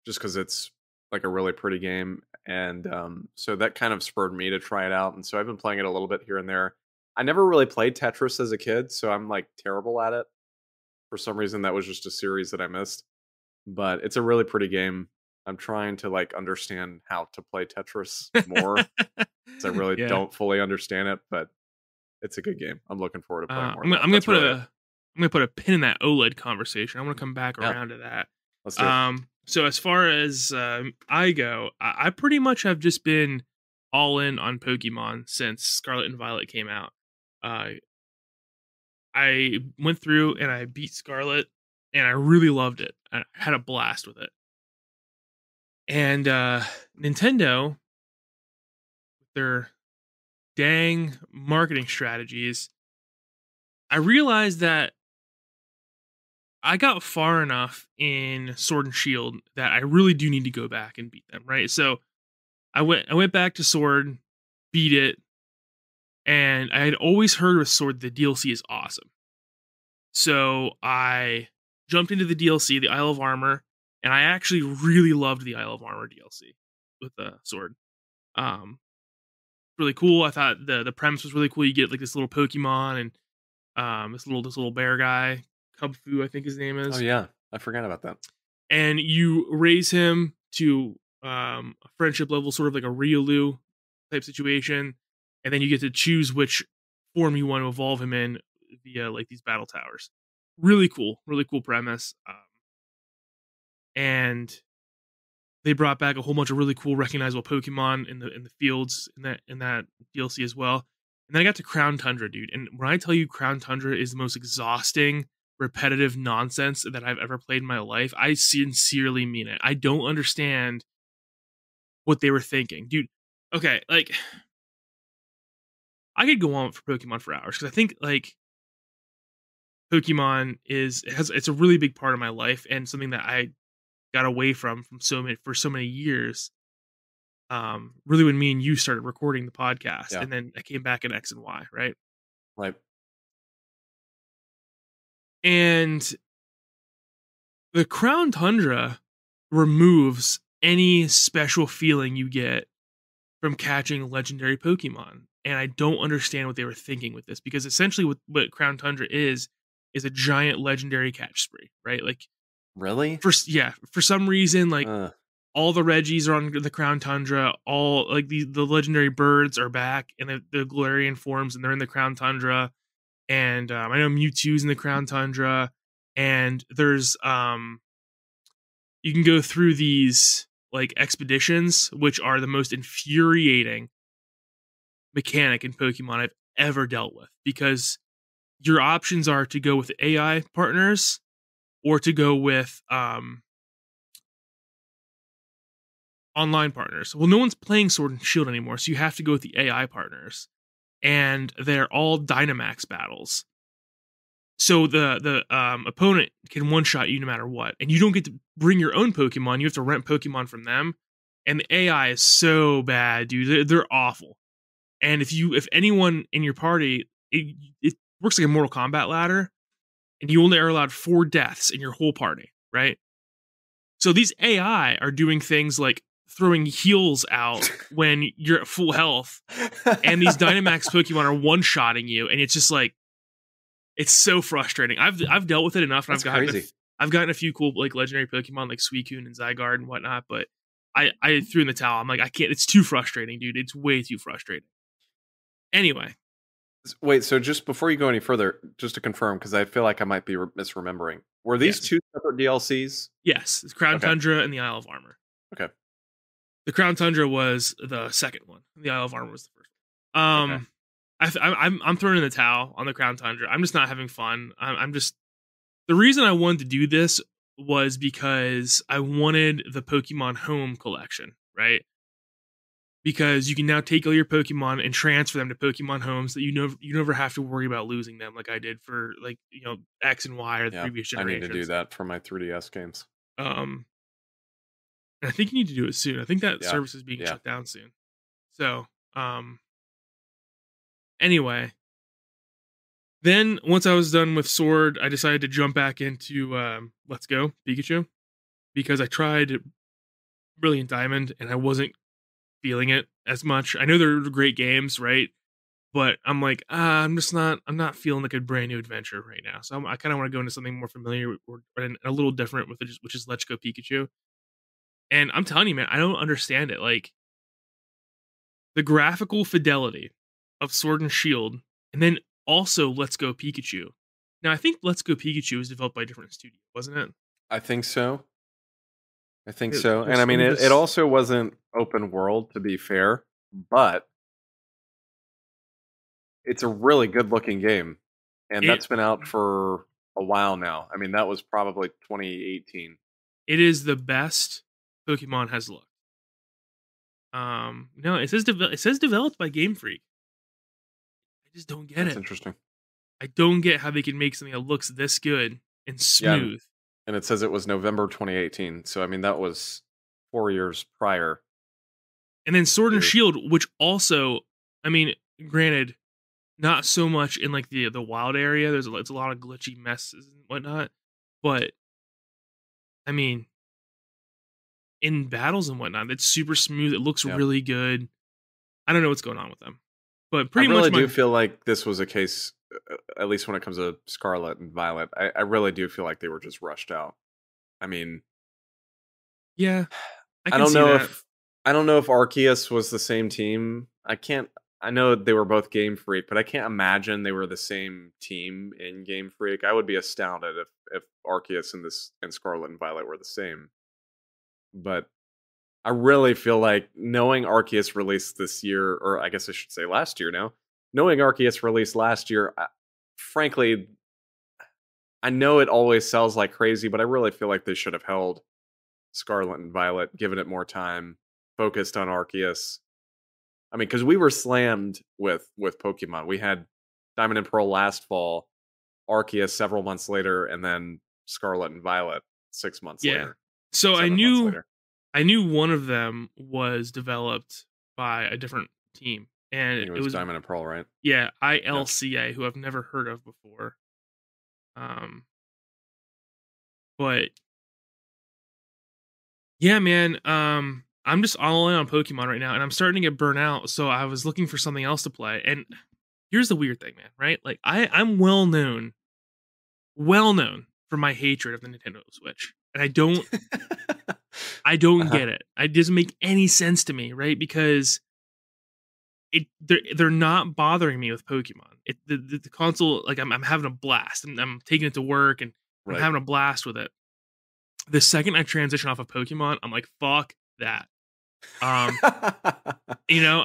just because it's like a really pretty game, and so that kind of spurred me to try it out, and so I've been playing it a little bit here and there. I never really played Tetris as a kid, so I'm like terrible at it. For some reason, that was just a series that I missed. But it's a really pretty game. I'm trying to like understand how to play Tetris more. Because I really don't fully understand it, but it's a good game. I'm looking forward to playing more. I'm gonna put a pin in that OLED conversation. I'm gonna come back around to that. Let's do it. So as far as I go, I pretty much have just been all in on Pokemon since Scarlet and Violet came out. I went through and I beat Scarlet, and I really loved it. I had a blast with it. And Nintendo, their dang marketing strategies, I realized that I got far enough in Sword and Shield that I really do need to go back and beat them, right? So I went back to Sword, beat it, and I had always heard with Sword the DLC is awesome. So I jumped into the DLC, the Isle of Armor, and I actually really loved the Isle of Armor DLC with the Sword. Really cool. I thought the premise was really cool. You get like this little Pokemon and this little bear guy, Cubfu, I think his name is. Oh yeah, I forgot about that. And you raise him to a friendship level, sort of like a Riolu type situation, and then you get to choose which form you want to evolve him in via like these battle towers. Really cool premise. And they brought back a whole bunch of really cool recognizable Pokemon in the fields in that DLC as well. And then I got to Crown Tundra, dude. And when I tell you Crown Tundra is the most exhausting, repetitive nonsense that I've ever played in my life, I sincerely mean it. I don't understand what they were thinking, dude. Okay, like I could go on for Pokemon for hours because I think like Pokemon it's a really big part of my life and something that I got away from for so many years. Really when me and you started recording the podcast, and then I came back in X and Y, right? Right. And the Crown Tundra removes any special feeling you get from catching legendary Pokemon. And I don't understand what they were thinking with this, because essentially what Crown Tundra is a giant legendary catch spree, right? Like, really? For some reason, like all the Reggies are on the Crown Tundra, all like the legendary birds are back in the Galarian forms, and they're in the Crown Tundra. And I know Mewtwo's in the Crown Tundra, and there's you can go through these like expeditions, which are the most infuriating mechanic in Pokemon I've ever dealt with, because your options are to go with AI partners or to go with online partners. Well, no one's playing Sword and Shield anymore, so you have to go with the AI partners, and they're all Dynamax battles. So the opponent can one shot you no matter what, and you don't get to bring your own Pokemon. You have to rent Pokemon from them, and the AI is so bad, dude. They're awful. And if anyone in your party, it works like a Mortal Kombat ladder, and you only are allowed 4 deaths in your whole party, right? So these AI are doing things like throwing heals out when you're at full health, and these Dynamax Pokemon are one-shotting you, and it's just like, it's so frustrating. I've dealt with it enough, and I've gotten a few cool like legendary Pokemon like Suicune and Zygarde and whatnot, but I threw in the towel. I'm like, I can't. It's too frustrating, dude. It's way too frustrating. Anyway, Wait, so just before you go any further, just to confirm, because I feel like I might be misremembering, were these Yes. 2 separate DLCs? Yes, it's Crown Tundra and the Isle of Armor. Okay. The Crown Tundra was the second one. The Isle of Armor was the first one. Okay. I'm throwing in the towel on the Crown Tundra. I'm just not having fun. I'm just, the reason I wanted to do this was because I wanted the Pokemon Home collection, right? Because you can now take all your Pokemon and transfer them to Pokemon Homes that you never have to worry about losing them, like I did for like X and Y or the previous I generations. need to do that for my 3DS games. And I think you need to do it soon. I think that service is being shut down soon. So, anyway, then once I was done with Sword, I decided to jump back into Let's Go Pikachu, because I tried Brilliant Diamond and I wasn't feeling it as much. I know they're great games, right? But I'm like, I'm not feeling like a brand new adventure right now. So I kind of want to go into something more familiar or a little different with it, which is Let's Go Pikachu. And I'm telling you, man, I don't understand it. Like, the graphical fidelity of Sword and Shield, and then also Let's Go Pikachu. Now, I think Let's Go Pikachu was developed by a different studio, wasn't it? I think so. And I mean, it also wasn't open world, to be fair, but it's a really good looking game. And that's been out for a while now. I mean, that was probably 2018. It is the best Pokemon has looked. No, it says developed by Game Freak. I just don't get it. That's interesting. I don't get how they can make something that looks this good and smooth. And it says it was November 2018. So, I mean, that was 4 years prior. And then Sword and Shield, which also, I mean, granted, not so much in like the wild area. It's a lot of glitchy messes and whatnot. But, I mean, in battles and whatnot, it's super smooth. It looks really good. I don't know what's going on with them. But pretty much, I really do feel like this was a case, at least when it comes to Scarlet and Violet. I really do feel like they were just rushed out. I mean, yeah, I don't know if Arceus was the same team. I know they were both Game Freak, but I can't imagine they were the same team in Game Freak. I would be astounded if Arceus and Scarlet and Violet were the same. But I really feel like, knowing Arceus released this year, or I guess I should say last year now, knowing Arceus released last year, frankly, I know it always sells like crazy, but I really feel like they should have held Scarlet and Violet, given it more time, focused on Arceus. I mean, because we were slammed with Pokemon. We had Diamond and Pearl last fall, Arceus several months later, and then Scarlet and Violet 6 months later. So I knew one of them was developed by a different team, and it was Diamond and Pearl, right? Yeah, ILCA, who I've never heard of before. But yeah, man, I'm just all in on Pokemon right now, and I'm starting to get burnt out. So I was looking for something else to play, and here's the weird thing, man. Right? Like I'm well known for my hatred of the Nintendo Switch, and I don't get it. It doesn't make any sense to me, right? Because they're not bothering me with Pokemon. The console, like I'm having a blast. I'm taking it to work, and I'm having a blast with it. The second I transition off of Pokemon, I'm like, fuck that. Um, I'm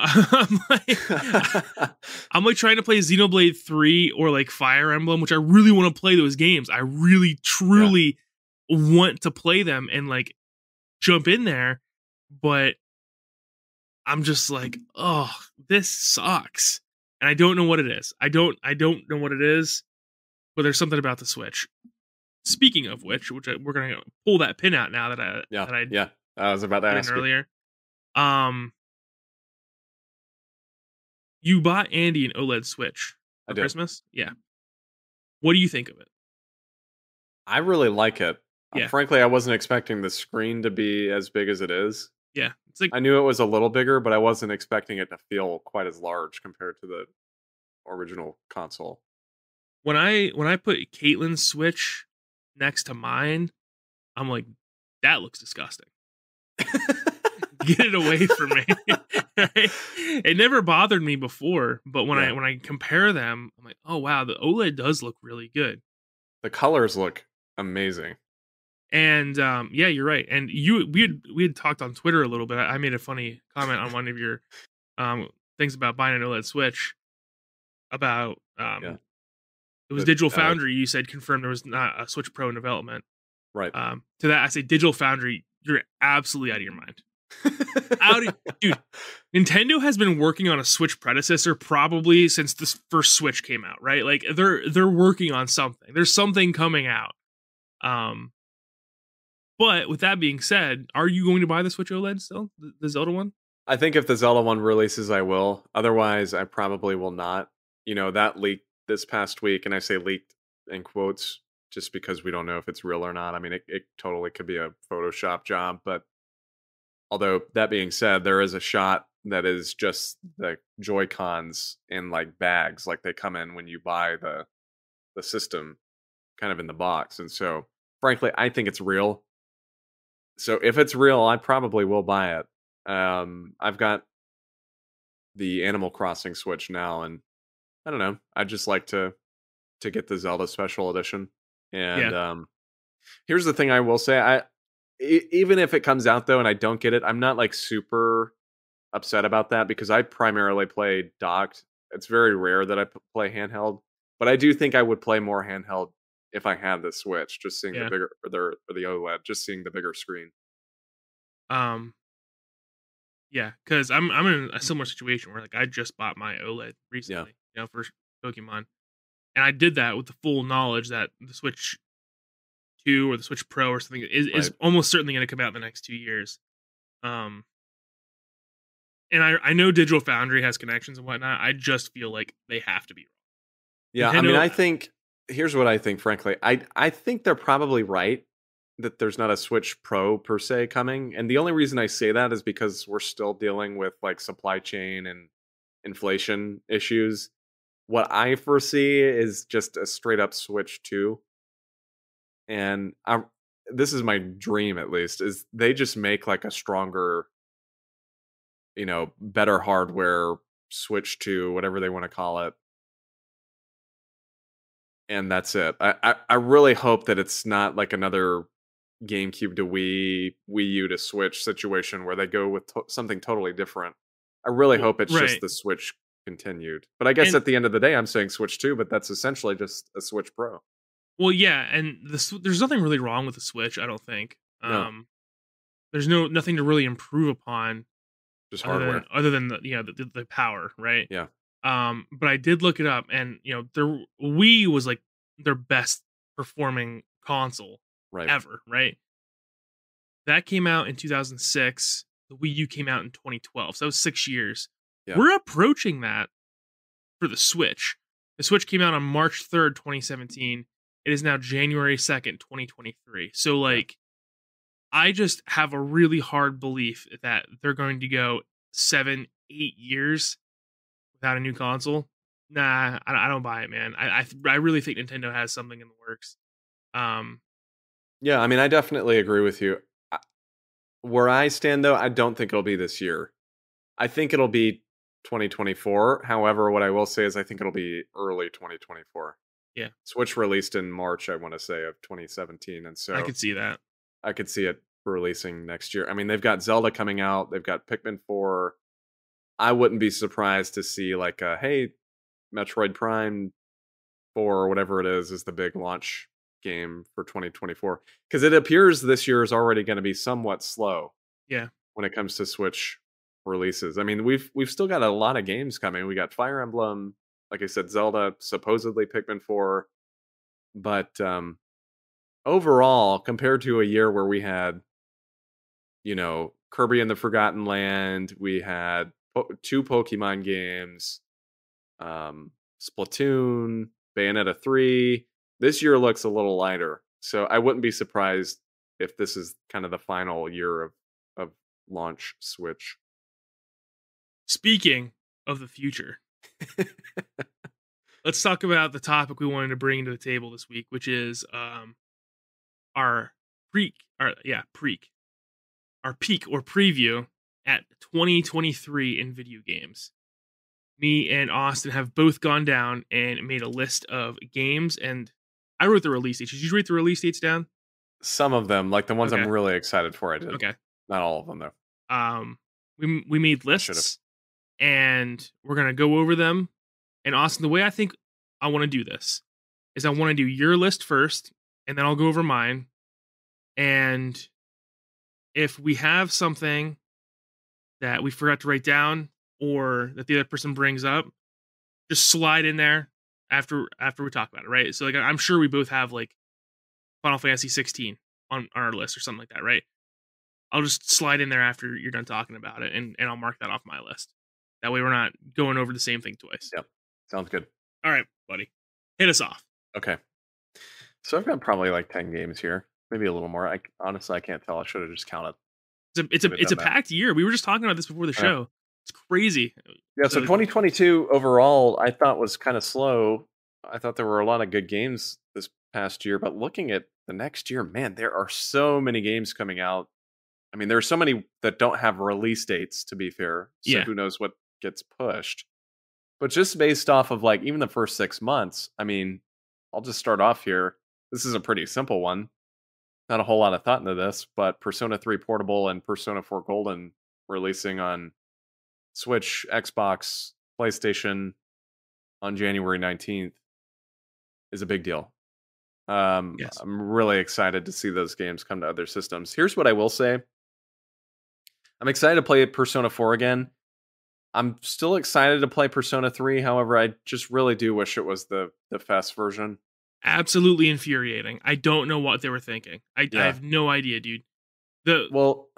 I'm like trying to play Xenoblade 3 or like Fire Emblem, which I really want to play those games. I really truly want to play them and like jump in there, but I'm just like, oh, this sucks. And I don't know what it is. I don't know what it is, but there's something about the Switch. Speaking of which we're gonna pull that pin out now that I was about to ask earlier. You bought Andie an OLED Switch for Christmas? Yeah. What do you think of it? I really like it. Yeah. Frankly, I wasn't expecting the screen to be as big as it is. Yeah. It's like I knew it was a little bigger, but I wasn't expecting it to feel quite as large compared to the original console. When I put Caitlin's Switch next to mine, I'm like, that looks disgusting. Get it away from me. Right? It never bothered me before, but when I compare them, I'm like, oh wow, the OLED does look really good. The colors look amazing. And yeah, you're right. And we had talked on Twitter a little bit. I made a funny comment on one of your things about buying an OLED Switch. About it was Digital Foundry. You said confirmed there was not a Switch Pro in development. Right. To that, I say Digital Foundry. You're absolutely out of your mind. Dude, Nintendo has been working on a Switch predecessor probably since this first Switch came out, right? Like they're working on something. There's something coming out. But with that being said, are you going to buy the Switch OLED still? The Zelda one? I think if the Zelda one releases, I will. Otherwise, I probably will not. That leaked this past week, and I say leaked in quotes just because we don't know if it's real or not. I mean, it totally could be a Photoshop job, but although that being said, there is a shot that is just the Joy-Cons in like bags, like they come in when you buy the system kind of in the box. And so, frankly, I think it's real. So if it's real, I probably will buy it. I've got the Animal Crossing Switch now, and I don't know. I'd just like to get the Zelda Special Edition. And here's the thing I will say. Even if it comes out though and I don't get it, I'm not like super upset about that because I primarily play docked. It's very rare that I play handheld, but I do think I would play more handheld if I had the Switch, just seeing the bigger or the OLED, just seeing the bigger screen. Yeah, because I'm in a similar situation where like I just bought my OLED recently, for Pokemon, and I did that with the full knowledge that the Switch 2 or the Switch Pro or something is almost certainly going to come out in the next 2 years. And I know Digital Foundry has connections and whatnot. I just feel like they have to be wrong. Yeah, Nintendo, I mean, I think here's what I think. Frankly, I think they're probably right that there's not a Switch Pro per se coming, and the only reason I say that is because we're still dealing with like supply chain and inflation issues. What I foresee is just a straight up Switch 2. And this is my dream, at least, is they just make like a stronger, better hardware Switch 2, whatever they want to call it. And that's it. I really hope that it's not like another GameCube to Wii U to Switch situation where they go with something totally different. I really hope it's just the Switch continued. But I guess at the end of the day, I'm saying Switch 2, but that's essentially just a Switch Pro. Well, yeah, and there's nothing really wrong with the Switch, I don't think. No. There's nothing to really improve upon, just hardware, other than the power, right? Yeah. But I did look it up, and their Wii was like their best performing console ever, right? That came out in 2006. The Wii U came out in 2012, so that was 6 years. Yeah. We're approaching that for the Switch. The Switch came out on March 3rd, 2017. It is now January 2nd, 2023. So, like, I just have a really hard belief that they're going to go 7-8 years without a new console. Nah, I don't buy it, man. I really think Nintendo has something in the works. Yeah, I mean, I definitely agree with you. Where I stand, though, I don't think it'll be this year. I think it'll be 2024. However, what I will say is I think it'll be early 2024. Yeah. Switch released in March, I want to say, of 2017. And so I could see that. I could see it releasing next year. I mean, they've got Zelda coming out. They've got Pikmin 4. I wouldn't be surprised to see like a hey, Metroid Prime 4 or whatever it is the big launch game for 2024 because it appears this year is already going to be somewhat slow Yeah. when it comes to Switch releases. I mean, we've still got a lot of games coming. We got Fire Emblem, like I said, Zelda, supposedly Pikmin 4, but overall, compared to a year where we had, Kirby and the Forgotten Land, we had two Pokemon games, Splatoon, Bayonetta 3. This year looks a little lighter. So I wouldn't be surprised if this is kind of the final year of launch Switch. Speaking of the future, let's talk about the topic we wanted to bring to the table this week, which is our peak or preview at 2023 in video games. Me and Austin have both gone down and made a list of games, and I wrote the release dates. Did you write the release dates down? Some of them, like the ones Okay. I'm really excited for, I did. Okay. Not all of them though. We made lists, and we're gonna go over them. And Austin, the way I think I want to do this is I want to do your list first, and then I'll go over mine. And if we have something that we forgot to write down or that the other person brings up, just slide in there after we talk about it, right? So like I'm sure we both have like Final Fantasy 16 on our list or something like that, right? I'll just slide in there after you're done talking about it, and I'll mark that off my list. That way we're not going over the same thing twice. Yep. Sounds good. All right, buddy. Hit us off. Okay. So I've got probably like 10 games here. Maybe a little more. Honestly, I can't tell. I should have just counted. It's a packed year. We were just talking about this before the show. It's crazy. Yeah, so 2022 overall, I thought was kind of slow. I thought there were a lot of good games this past year, but looking at the next year, man, there are so many games coming out. I mean, there are so many that don't have release dates, to be fair. So who knows what gets pushed. But just based off of like even the first 6 months, I mean, I'll just start off here. This is a pretty simple one. Not a whole lot of thought into this, but Persona 3 Portable and Persona 4 Golden releasing on Switch, Xbox, PlayStation on January 19th is a big deal. Yes. I'm really excited to see those games come to other systems. Here's what I will say. I'm excited to play Persona 4 again. I'm still excited to play Persona 3. However, I just really do wish it was the FES version. Absolutely infuriating. I don't know what they were thinking. I have no idea, dude. Well,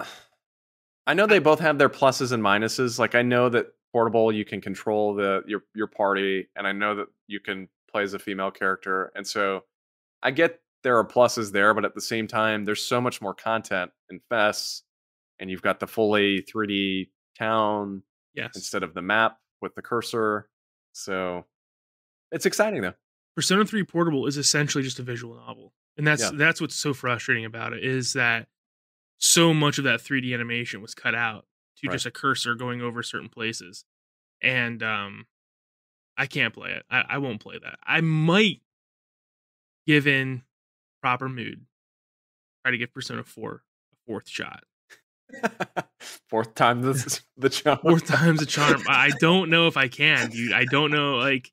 I know they both have their pluses and minuses. Like I know that Portable you can control your party, and I know that you can play as a female character, and so I get there are pluses there, but at the same time, there's so much more content in FES, and you've got the fully 3D town instead of the map with the cursor. So it's exciting though. Persona 3 Portable is essentially just a visual novel. And that's what's so frustrating about it, is that so much of that 3D animation was cut out to just a cursor going over certain places. And I can't play it. I won't play that. I might give in proper mood, try to give Persona 4 a fourth shot. Fourth time the charm. Fourth time's the charm. I don't know if I can, dude. I don't know. Like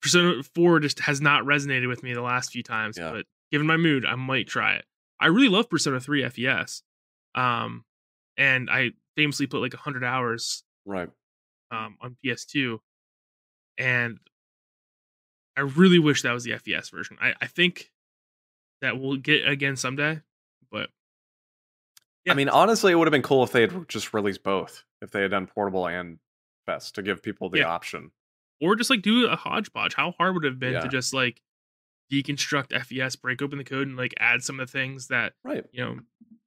Persona 4 just has not resonated with me the last few times, but given my mood, I might try it. I really love Persona 3 FES. And I famously put like 100 hours on PS2. And I really wish that was the FES version. I think that we'll get again someday, but I mean, honestly, it would have been cool if they had just released both. If they had done Portable and FES to give people the option. Or just like do a hodgepodge. How hard would it have been to just like deconstruct FES, break open the code, and like add some of the things that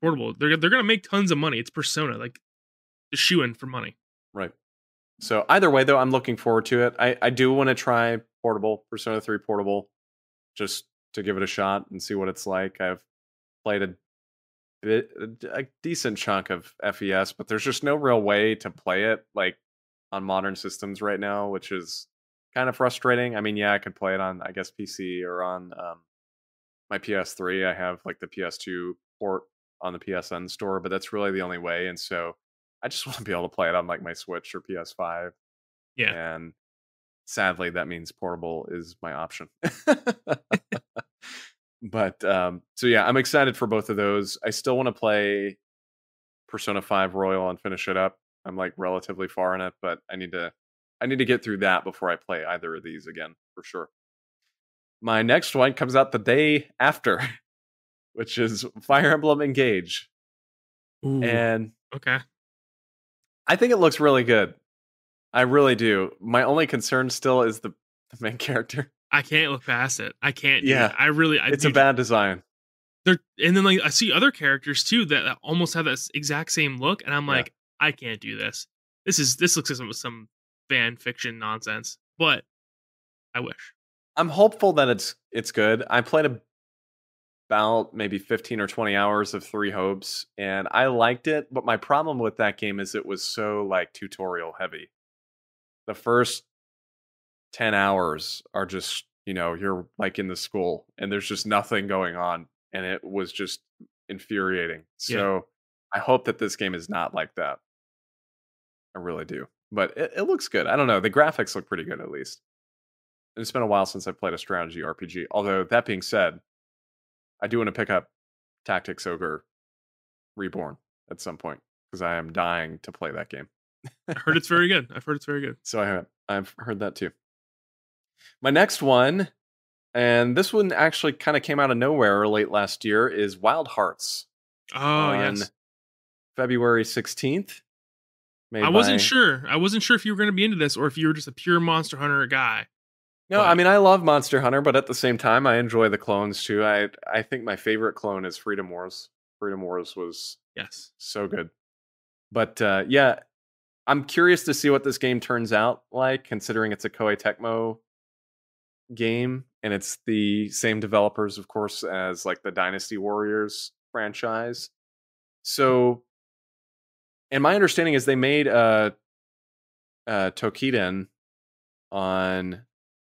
Portable. They're gonna make tons of money. It's Persona, like the shoe in for money. Right. So either way, though, I'm looking forward to it. I do want to try Portable, Persona 3 Portable, just to give it a shot and see what it's like. I've played a decent chunk of FES, but there's just no real way to play it like on modern systems right now, which is kind of frustrating. I mean, I could play it on, I guess, PC or on my PS3. I have like the PS2 port on the PSN store, but that's really the only way. And so I just want to be able to play it on like my Switch or PS5. Yeah. And sadly, that means portable is my option. But so yeah, I'm excited for both of those. I still want to play Persona 5 Royal and finish it up. I'm like relatively far in it, but I need to get through that before I play either of these again for sure. My next one comes out the day after, which is Fire Emblem Engage. Ooh. And Okay. I think it looks really good. I really do. My only concern still is the main character. I can't look past it. I can't do Yeah, it. I it's a bad design. and then like I see other characters too that almost have that exact same look, and I'm Yeah. like, I can't do this. This looks like some fan fiction nonsense. But I wish. I'm hopeful that it's good. I played about maybe 15 or 20 hours of Three Hopes, and I liked it, but my problem with that game is it was so like tutorial heavy. The first 10 hours are just, you're like in the school and there's just nothing going on, and it was just infuriating. Yeah. So I hope that this game is not like that. I really do. But it looks good. I don't know. The graphics look pretty good at least. And it's been a while since I've played a strategy RPG. Although that being said, I do want to pick up Tactics Ogre Reborn at some point because I am dying to play that game. I heard it's very good. I've heard it's very good. So I've heard that too. My next one, and this one actually kind of came out of nowhere late last year, is Wild Hearts. Oh, on yes. February 16th. I wasn't sure. I wasn't sure if you were going to be into this or if you were just a pure Monster Hunter guy. No, I mean, I love Monster Hunter, but at the same time, I enjoy the clones too. I think my favorite clone is Freedom Wars. Freedom Wars was Yes. so good. But yeah, I'm curious to see what this game turns out like, considering it's a Koei Tecmo game, and it's the same developers, of course, as like the Dynasty Warriors franchise. So, and my understanding is they made Tokiden on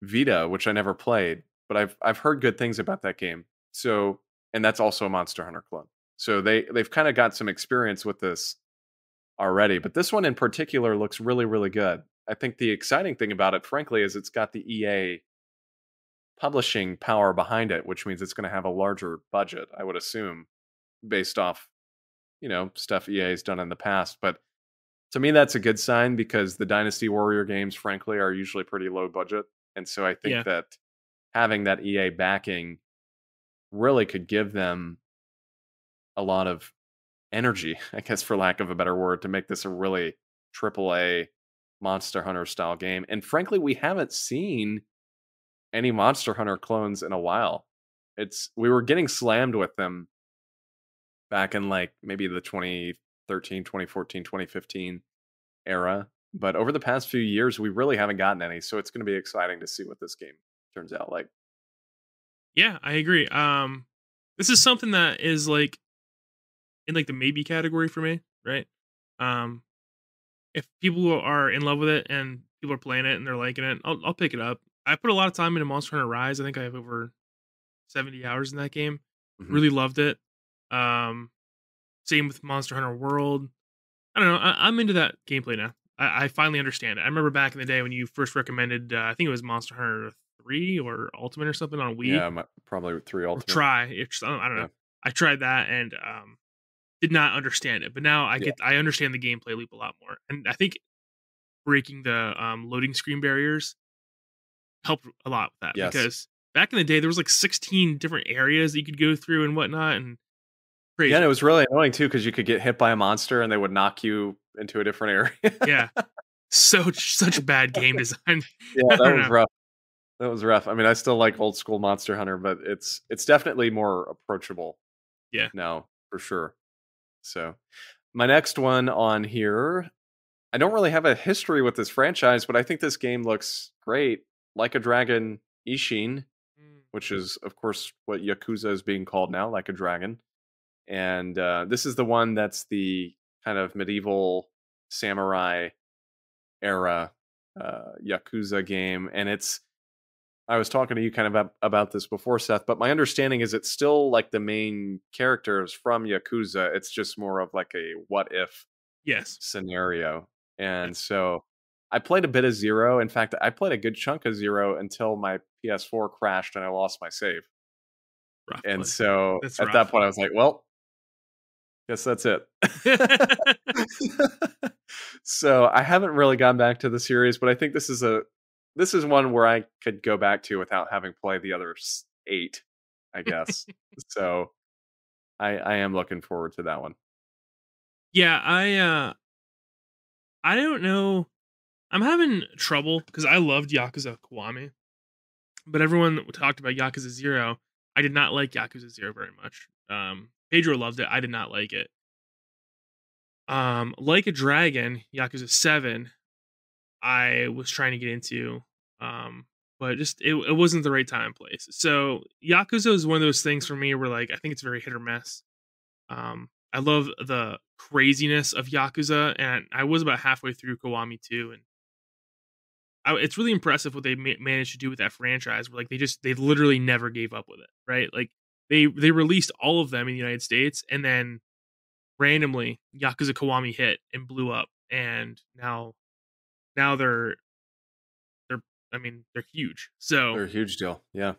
Vita, which I never played, but I've heard good things about that game. So, and that's also a Monster Hunter clone. So they've kind of got some experience with this already, but this one in particular looks really, really good. I think the exciting thing about it, frankly, is it's got the EA publishing power behind it, which means it's going to have a larger budget, I would assume, based off, stuff EA's done in the past. But to me, that's a good sign because the Dynasty Warrior games, frankly, are usually pretty low budget. And so I think that having that EA backing really could give them a lot of energy, I guess, for lack of a better word, to make this a really AAA Monster Hunter style game. And frankly, we haven't seen any Monster Hunter clones in a while. We were getting slammed with them back in like maybe the 2013, 2014, 2015 era. But over the past few years, we really haven't gotten any. So it's going to be exciting to see what this game turns out like. Yeah, I agree. This is something that is like in like the maybe category for me, right? If people are in love with it and people are playing it and they're liking it, I'll pick it up. I put a lot of time into Monster Hunter Rise. I think I have over 70 hours in that game. Mhm. Really loved it. Same with Monster Hunter World. I don't know. I'm into that gameplay now. I finally understand it. I remember back in the day when you first recommended, I think it was Monster Hunter 3 or Ultimate or something on Wii. Yeah, probably 3 Or Ultimate. Try. I don't know. I tried that and did not understand it, but now I understand the gameplay loop a lot more. And I think breaking the loading screen barriers helped a lot with that because back in the day there was like 16 different areas that you could go through and whatnot, and crazy. Yeah, and it was really annoying too because you could get hit by a monster and they would knock you into a different area. Yeah, such bad game design. Yeah, that was rough. That was rough. I mean, I still like old school Monster Hunter, but it's definitely more approachable. Yeah, now for sure. So, my next one on here, I don't really have a history with this franchise, but I think this game looks great. Like a Dragon Ishin, which is, of course, what Yakuza is being called now, Like a Dragon. And this is the one that's the kind of medieval samurai era Yakuza game. And it's I was talking to you kind of about this before, Seth, but my understanding is it's still like the main characters from Yakuza. It's just more of like a what if Yes. scenario. Yeah. And so I played a bit of Zero. In fact, I played a good chunk of Zero until my PS4 crashed and I lost my save. Rough, And bud. so That's at that rough. point, I was like, well, guess that's it. So I haven't really gone back to the series, but I think this is one where I could go back to without having played the other 8, I guess. So I am looking forward to that one. Yeah, I don't know. I'm having trouble because I loved Yakuza Kiwami, but everyone talked about Yakuza 0. I did not like Yakuza 0 very much. Pedro loved it. I did not like it. Like a Dragon, Yakuza 7, I was trying to get into, but just it wasn't the right time and place. So Yakuza is one of those things for me where like I think it's very hit or miss. I love the craziness of Yakuza, and I was about halfway through Kiwami 2, and it's really impressive what they managed to do with that franchise. Where like they literally never gave up with it, right? Like they released all of them in the United States, and then randomly Yakuza Kiwami hit and blew up, and now they're I mean they're huge. So They're a huge deal. Yeah.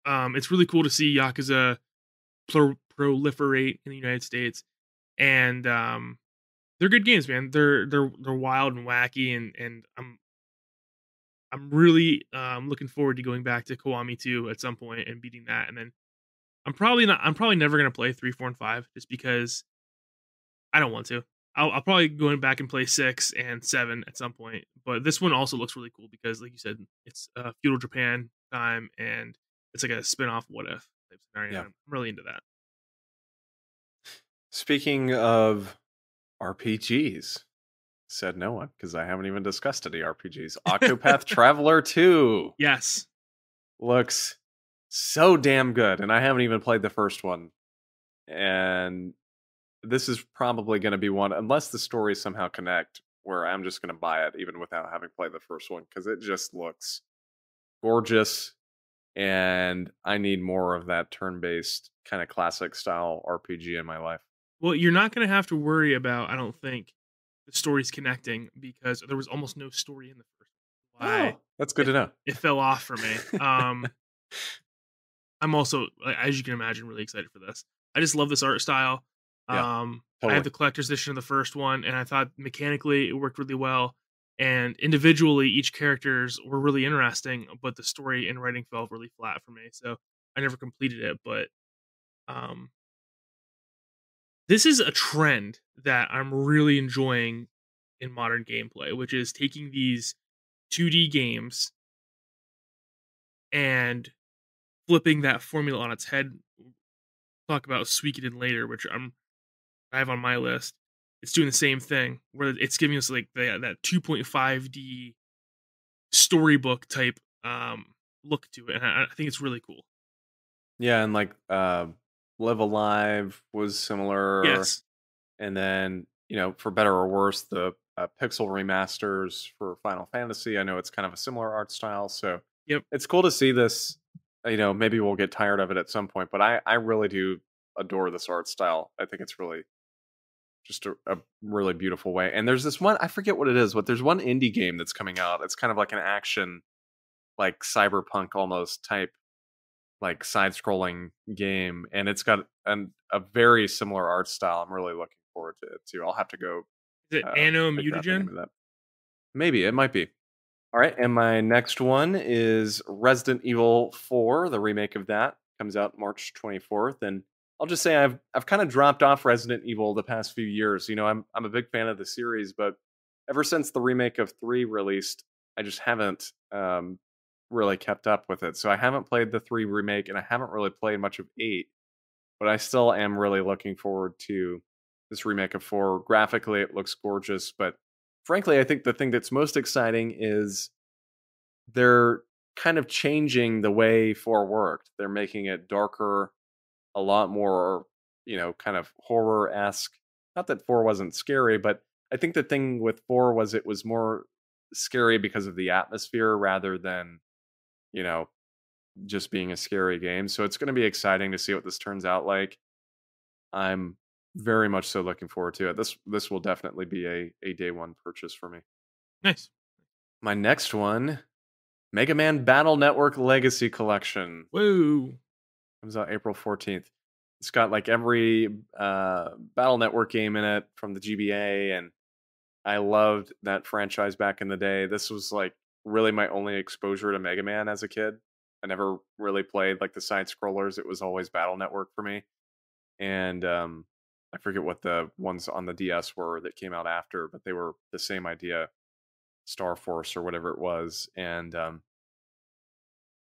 it's really cool to see Yakuza proliferate in the United States, and they're good games, man. They're wild and wacky, and I'm really looking forward to going back to Kiwami 2 at some point and beating that, and then I'm probably never gonna play 3, 4, and 5 just because I don't want to. I'll probably go back and play 6 and 7 at some point, but this one also looks really cool because, like you said, it's feudal Japan time, and it's like a spin-off what if type scenario. Yeah. I'm really into that. Speaking of RPGs, said no one because I haven't even discussed any RPGs. Octopath Traveler 2 Yes. looks so damn good, and I haven't even played the first one. And this is probably going to be one, unless the stories somehow connect, where I'm just going to buy it even without having played the first one because it just looks gorgeous. And I need more of that turn-based kind of classic style RPG in my life. Well, you're not going to have to worry about, I don't think, the stories connecting because there was almost no story in the first one. Why Oh, that's good to know. it fell off for me. I'm also, as you can imagine, really excited for this. I just love this art style. Yeah, I have totally. the collector's edition of the first one, and I thought mechanically it worked really well. And individually, each characters were really interesting, but the story and writing fell really flat for me. So I never completed it, but um, this is a trend that I'm really enjoying in modern gameplay, which is taking these 2D games and flipping that formula on its head. Talk about Suikoden later, which I have on my list. It's doing the same thing where it's giving us like that 2.5D storybook type look to it, and I think it's really cool. Yeah, and like Live Alive was similar, Yes. and then for better or worse, the pixel remasters for Final Fantasy. I know it's kind of a similar art style, so Yep. it's cool to see this. Maybe we'll get tired of it at some point, but I really do adore this art style. I think it's really just a really beautiful way. And there's this one, I forget what it is, but there's one indie game that's coming out. It's kind of like an action, like cyberpunk almost type, like side-scrolling game, and it's got a very similar art style. I'm really looking forward to it too. I'll have to go Is it Anno figure out the name Mutagen? of that. Maybe it might be. All right, and my next one is Resident Evil 4. The remake of that comes out March 24th, and I'll just say I've kind of dropped off Resident Evil the past few years. I'm a big fan of the series, but ever since the remake of 3 released, I just haven't really kept up with it. So I haven't played the 3 remake, and I haven't really played much of 8, but I still am really looking forward to this remake of 4. Graphically, it looks gorgeous, but frankly, I think the thing that's most exciting is they're kind of changing the way 4 worked. They're making it darker, a lot more, kind of horror-esque. Not that 4 wasn't scary, but I think the thing with 4 was it was more scary because of the atmosphere rather than, you know, just being a scary game. So it's going to be exciting to see what this turns out like. I'm very much so looking forward to it. This will definitely be a day one purchase for me. Nice. My next one, Mega Man Battle Network Legacy Collection. Whoa. Comes out April 14th. It's got like every Battle Network game in it from the GBA, and I loved that franchise back in the day. This was like really my only exposure to Mega Man as a kid. I never really played like the side scrollers. It was always Battle Network for me. And I forget what the ones on the DS were that came out after, but they were the same idea, Star Force or whatever it was. And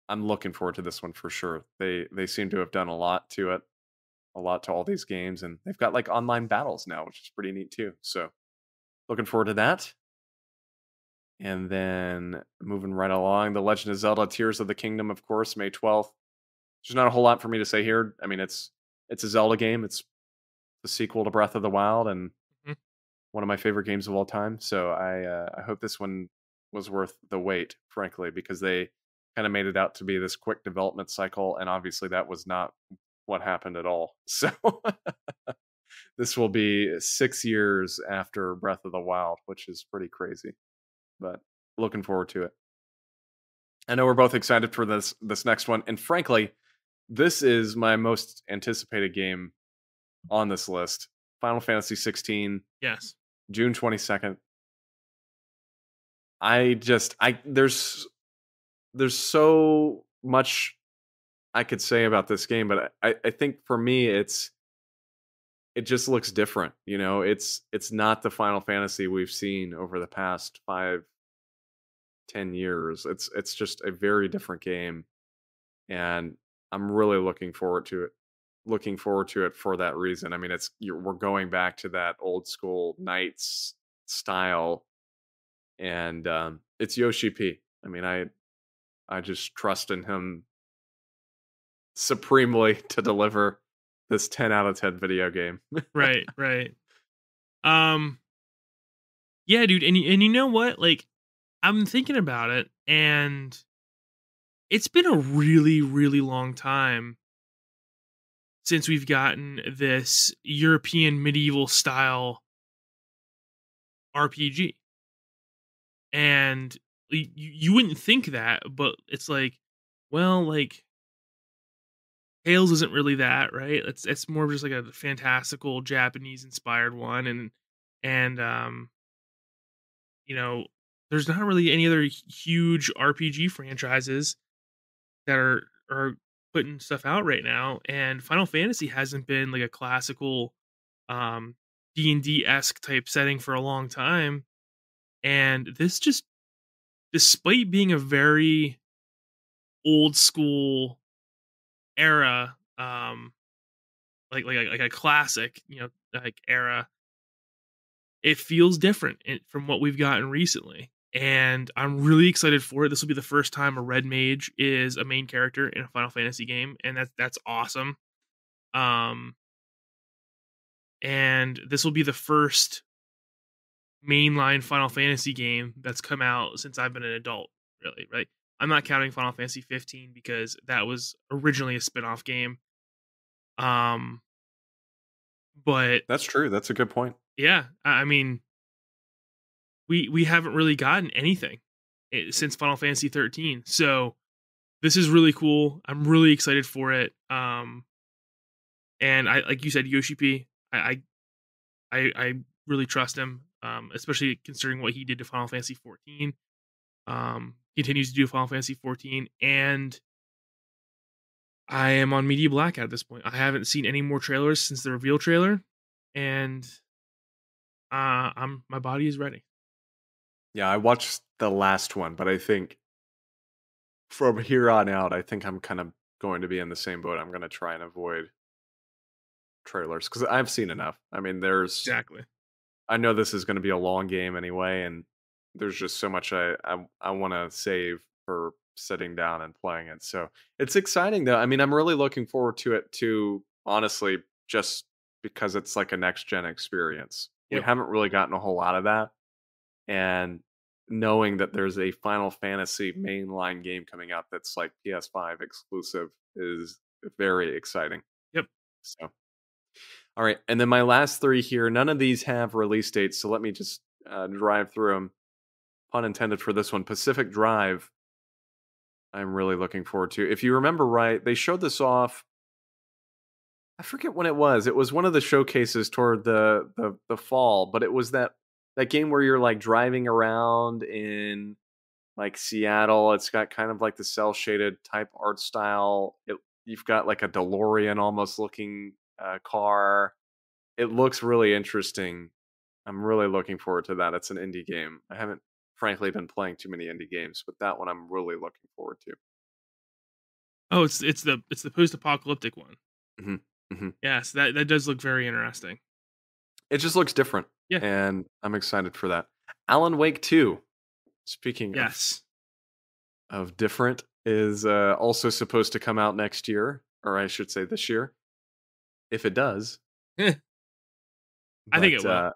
I'm looking forward to this one for sure. They seem to have done a lot to it, a lot to all these games, and they've got like online battles now, which is pretty neat too. So looking forward to that. And then moving right along, The Legend of Zelda: Tears of the Kingdom, of course, May 12th. There's not a whole lot for me to say here. I mean, it's a Zelda game. It's the sequel to Breath of the Wild and Mhm. one of my favorite games of all time. So I hope this one was worth the wait, frankly, because they kind of made it out to be this quick development cycle, and obviously that was not what happened at all. So this will be 6 years after Breath of the Wild, which is pretty crazy, but looking forward to it. I know we're both excited for this next one, and frankly, this is my most anticipated game on this list. Final Fantasy 16, Yes. June 22nd. There's so much I could say about this game, but I think for me it just looks different. You know, it's not the Final Fantasy we've seen over the past 5-10 years. It's just a very different game, and I'm really looking forward to it. Looking forward to it for that reason. I mean, we're going back to that old school Knights style, and it's Yoshi P. I mean, I just trust in him supremely to deliver this 10 out of 10 video game. Right. Right. Um. Yeah, dude. And you know what? Like, I'm thinking about it, and it's been a really, really long time since we've gotten this European medieval style RPG. And you wouldn't think that, but it's like, well, like Tales isn't really that, right? It's more of just like a fantastical Japanese inspired one, and you know, there's not really any other huge RPG franchises that are putting stuff out right now, and Final Fantasy hasn't been like a classical um D&D-esque type setting for a long time, and this just, despite being a very old school era, like a classic, like era, it feels different from what we've gotten recently, and I'm really excited for it. This will be the first time a red mage is a main character in a Final Fantasy game, and that's awesome. Um, and this will be the first mainline Final Fantasy game that's come out since I've been an adult, really, right? I'm not counting Final Fantasy 15 because that was originally a spin-off game. Um, but That's true. That's a good point. yeah, I mean, we haven't really gotten anything since Final Fantasy 13. So this is really cool. I'm really excited for it. And I, like you said, Yoshi P, I really trust him, especially considering what he did to Final Fantasy 14. Continues to do Final Fantasy 14, and I am on media blackout at this point. I haven't seen any more trailers since the reveal trailer, and my body is ready. Yeah, I watched the last one, but I think from here on out, I think I'm kind of going to be in the same boat. I'm going to try and avoid trailers because I've seen enough. I mean, Exactly. I know this is going to be a long game anyway, and there's just so much I want to save for sitting down and playing it. So it's exciting though. I mean, I'm really looking forward to it too, honestly, just because it's like a next gen experience. We Yep. haven't really gotten a whole lot of that, and knowing that there's a Final Fantasy mainline game coming out that's like PS5 exclusive is very exciting. Yep. So, all right. And then my last three here, none of these have release dates. So let me just drive through them. Pun intended for this one. Pacific Drive, I'm really looking forward to. If you remember right, they showed this off. I forget when it was. It was one of the showcases toward the fall, but it was that game where you're like driving around in like Seattle. It's got kind of like the cell shaded type art style. You've got like a DeLorean almost looking car. It looks really interesting. I'm really looking forward to that. It's an indie game. I haven't frankly been playing too many indie games, but that one I'm really looking forward to. Oh, it's the post-apocalyptic one. hmm hmm Yes, that does look very interesting. It just looks different. Yeah. And I'm excited for that. Alan Wake 2. Speaking Yes. of different, is also supposed to come out next year, or I should say this year. If it does. I think it will. Yeah,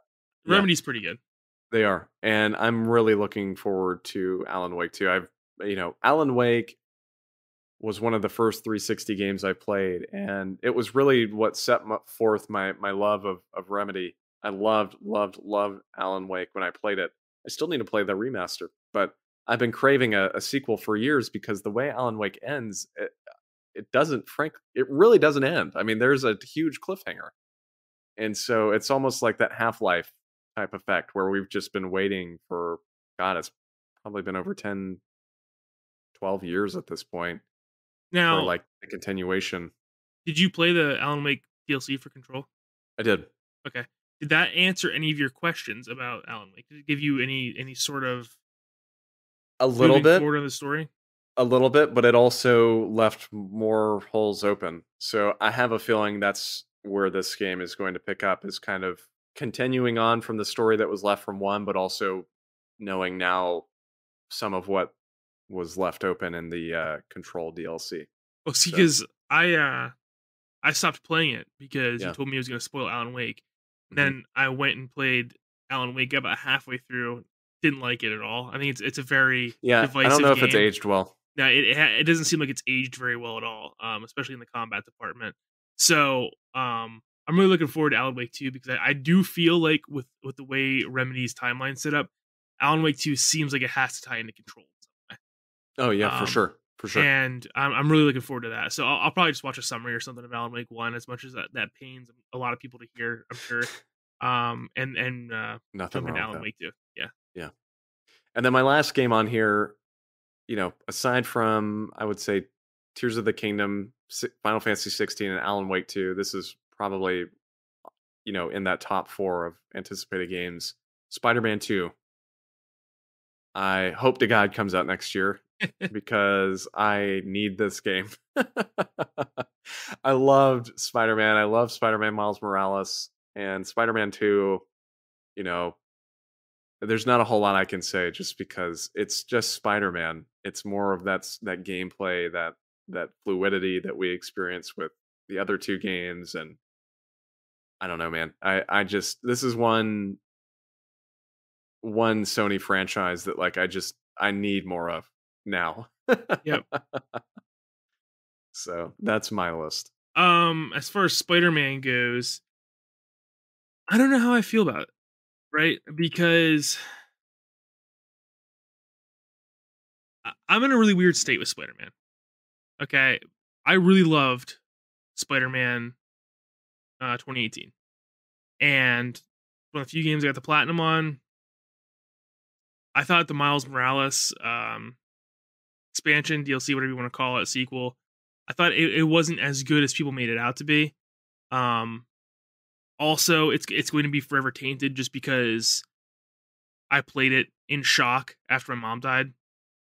Remedy's pretty good. they are. And I'm really looking forward to Alan Wake 2. Alan Wake was one of the first 360 games I played, and it was really what set forth my love of Remedy. I loved Alan Wake when I played it. I still need to play the remaster, but I've been craving a sequel for years because the way Alan Wake ends, it really doesn't end. I mean, there's a huge cliffhanger. And so it's almost like that Half-Life type effect where we've just been waiting for, God, it's probably been over 10, 12 years at this point. Now, for like the continuation. Did you play the Alan Wake DLC for Control? I did. Okay. Did that answer any of your questions about Alan Wake? Did it give you any sort of a little bit forward in the story? A little bit, but it also left more holes open. So I have a feeling that's where this game is going to pick up, is kind of continuing on from the story that was left from one, but also knowing now some of what was left open in the Control DLC. Oh, see, because I stopped playing it because Yeah. you told me it was going to spoil Alan Wake. Mhm. Then I went and played Alan Wake about halfway through. Didn't like it at all. I think it's a very divisive I don't know game. if it's aged well. No, it doesn't seem like it's aged very well at all, especially in the combat department. So I'm really looking forward to Alan Wake 2 because I do feel like with the way Remedy's timeline set up, Alan Wake 2 seems like it has to tie into Control in some way. Oh yeah, for sure. And I'm really looking forward to that. So I'll probably just watch a summary or something of Alan Wake 1, as much as that pains a lot of people to hear, I'm sure. And Nothing jump wrong into with Alan that. Wake 2. Yeah. And then my last game on here, aside from, I would say, Tears of the Kingdom, Final Fantasy 16, and Alan Wake 2, this is probably, in that top 4 of anticipated games. Spider-Man 2. I hope to God comes out next year because I need this game. I loved Spider-Man. I love Spider-Man Miles Morales, and Spider-Man 2, there's not a whole lot I can say just because it's just Spider-Man. It's more of that gameplay, that fluidity that we experience with the other two games, and I don't know, man. This is one Sony franchise that like I need more of now. Yep. So that's my list. As far as Spider-Man goes, I don't know how I feel about it, right? Because I'm in a really weird state with Spider-Man. Okay, I really loved Spider-Man 2018, and one of the few games I got the platinum on. I thought the Miles Morales expansion, DLC, whatever you want to call it, sequel, I thought it wasn't as good as people made it out to be. Also, it's going to be forever tainted just because I played it in shock after my mom died,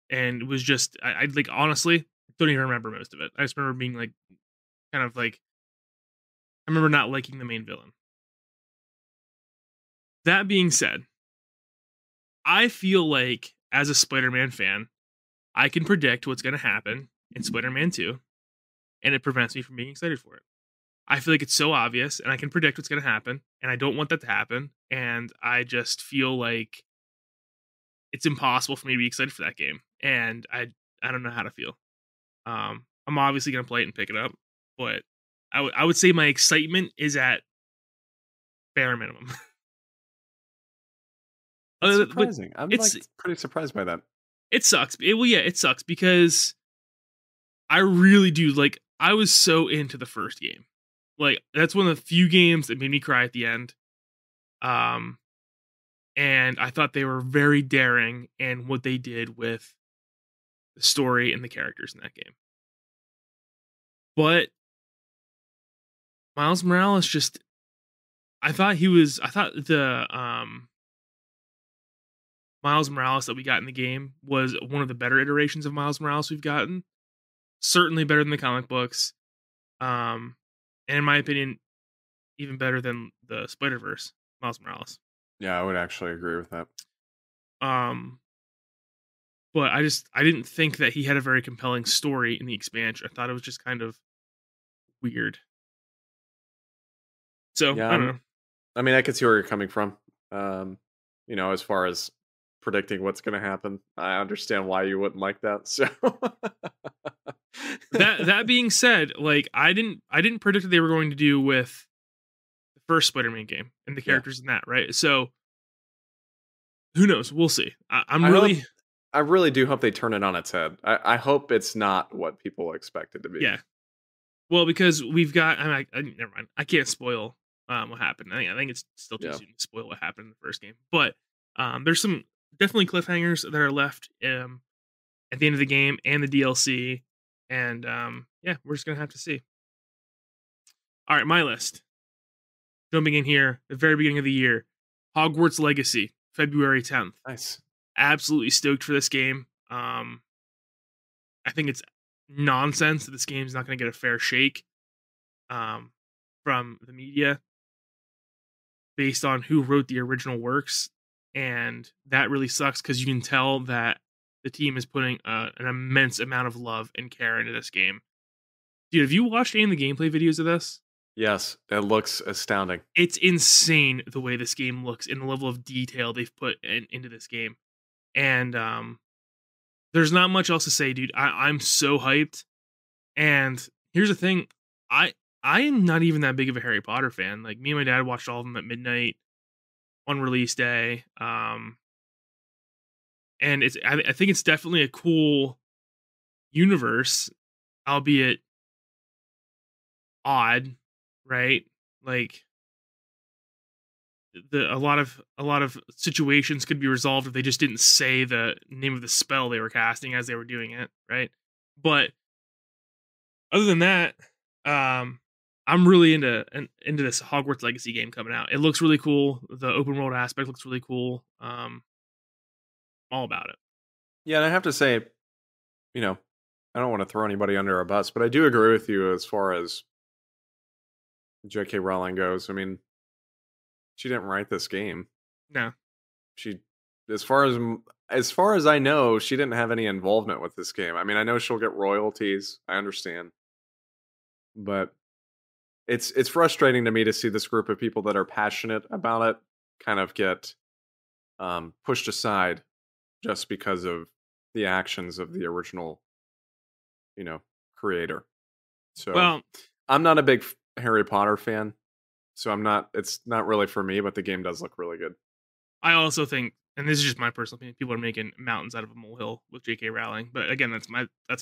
and it was just I like honestly don't even remember most of it. I just remember being like kind of like I remember not liking the main villain. That being said, I feel like as a Spider-Man fan, I can predict what's going to happen in Spider-Man 2, and it prevents me from being excited for it. I feel like it's so obvious, and I can predict what's going to happen, and I don't want that to happen, and I just feel like it's impossible for me to be excited for that game, and I don't know how to feel. I'm obviously gonna play it and pick it up, but I would say my excitement is at bare minimum. That's But surprising. I'm like it's pretty surprised by that. it sucks. It sucks because I really do like. I was so into the first game. Like that's one of the few games that made me cry at the end. Um, and I thought they were very daring in what they did with the story and the characters in that game. But Miles Morales just I thought the Miles Morales that we got in the game was one of the better iterations of Miles Morales we've gotten. Certainly better than the comic books. And in my opinion, even better than the Spider-Verse Miles Morales. Yeah, I would actually agree with that. Um but I didn't think that he had a very compelling story in the expansion. I thought it was just kind of weird. So, Yeah, I don't know. I mean, I could see where you're coming from. As far as predicting what's going to happen, I understand why you wouldn't like that. So That being said, like I didn't predict what they were going to do with the first Spider-Man game and the Yeah. characters in that, right? So who knows? We'll see. I really do hope they turn it on its head. I hope it's not what people expect it to be. Yeah. Well, because we've got never mind. I can't spoil what happened. I think it's still too soon to spoil what happened in the first game. But there's some definitely cliffhangers that are left at the end of the game and the DLC. And yeah, we're just gonna have to see. All right, my list. Jumping in here, the very beginning of the year, Hogwarts Legacy, February 10th. Nice. Absolutely stoked for this game. I think it's nonsense that this game's not going to get a fair shake from the media based on who wrote the original works, and that really sucks because you can tell that the team is putting an immense amount of love and care into this game. Dude, have you watched any of the gameplay videos of this? Yes, it looks astounding. It's insane the way this game looks and the level of detail they've put into this game. And there's not much else to say, dude. I'm so hyped. And here's the thing. I am not even that big of a Harry Potter fan. Like, me and my dad watched all of them at midnight on release day. And I think it's definitely a cool universe, albeit odd, right? Like a lot of situations could be resolved if they just didn't say the name of the spell they were casting as they were doing it, right? But other than that, I'm really into this Hogwarts Legacy game coming out. It looks really cool. The open world aspect looks really cool. All about it. Yeah, and I have to say, I don't want to throw anybody under a bus, but I do agree with you as far as J.K. Rowling goes. I mean, she didn't write this game. No. She, as far as I know, she didn't have any involvement with this game. I mean, I know she'll get royalties. I understand, but it's frustrating to me to see this group of people that are passionate about it kind of get pushed aside just because of the actions of the original, creator. So, well, I'm not a big Harry Potter fan, so it's not really for me, but the game does look really good. I also think, and this is just my personal opinion, people are making mountains out of a molehill with J.K. Rowling. But again, that's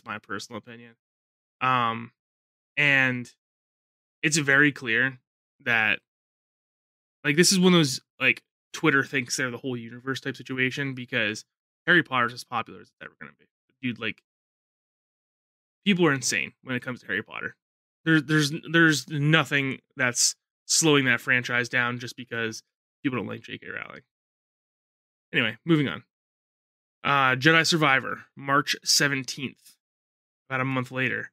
my personal opinion. And it's very clear that, like, this is one of those, like, Twitter thinks they're the whole universe type situation, because Harry Potter's as popular as it's ever going to be. Dude, like, people are insane when it comes to Harry Potter. There's nothing that's slowing that franchise down just because people don't like J.K. Rowling. Anyway, moving on. Jedi Survivor, March 17th, about a month later.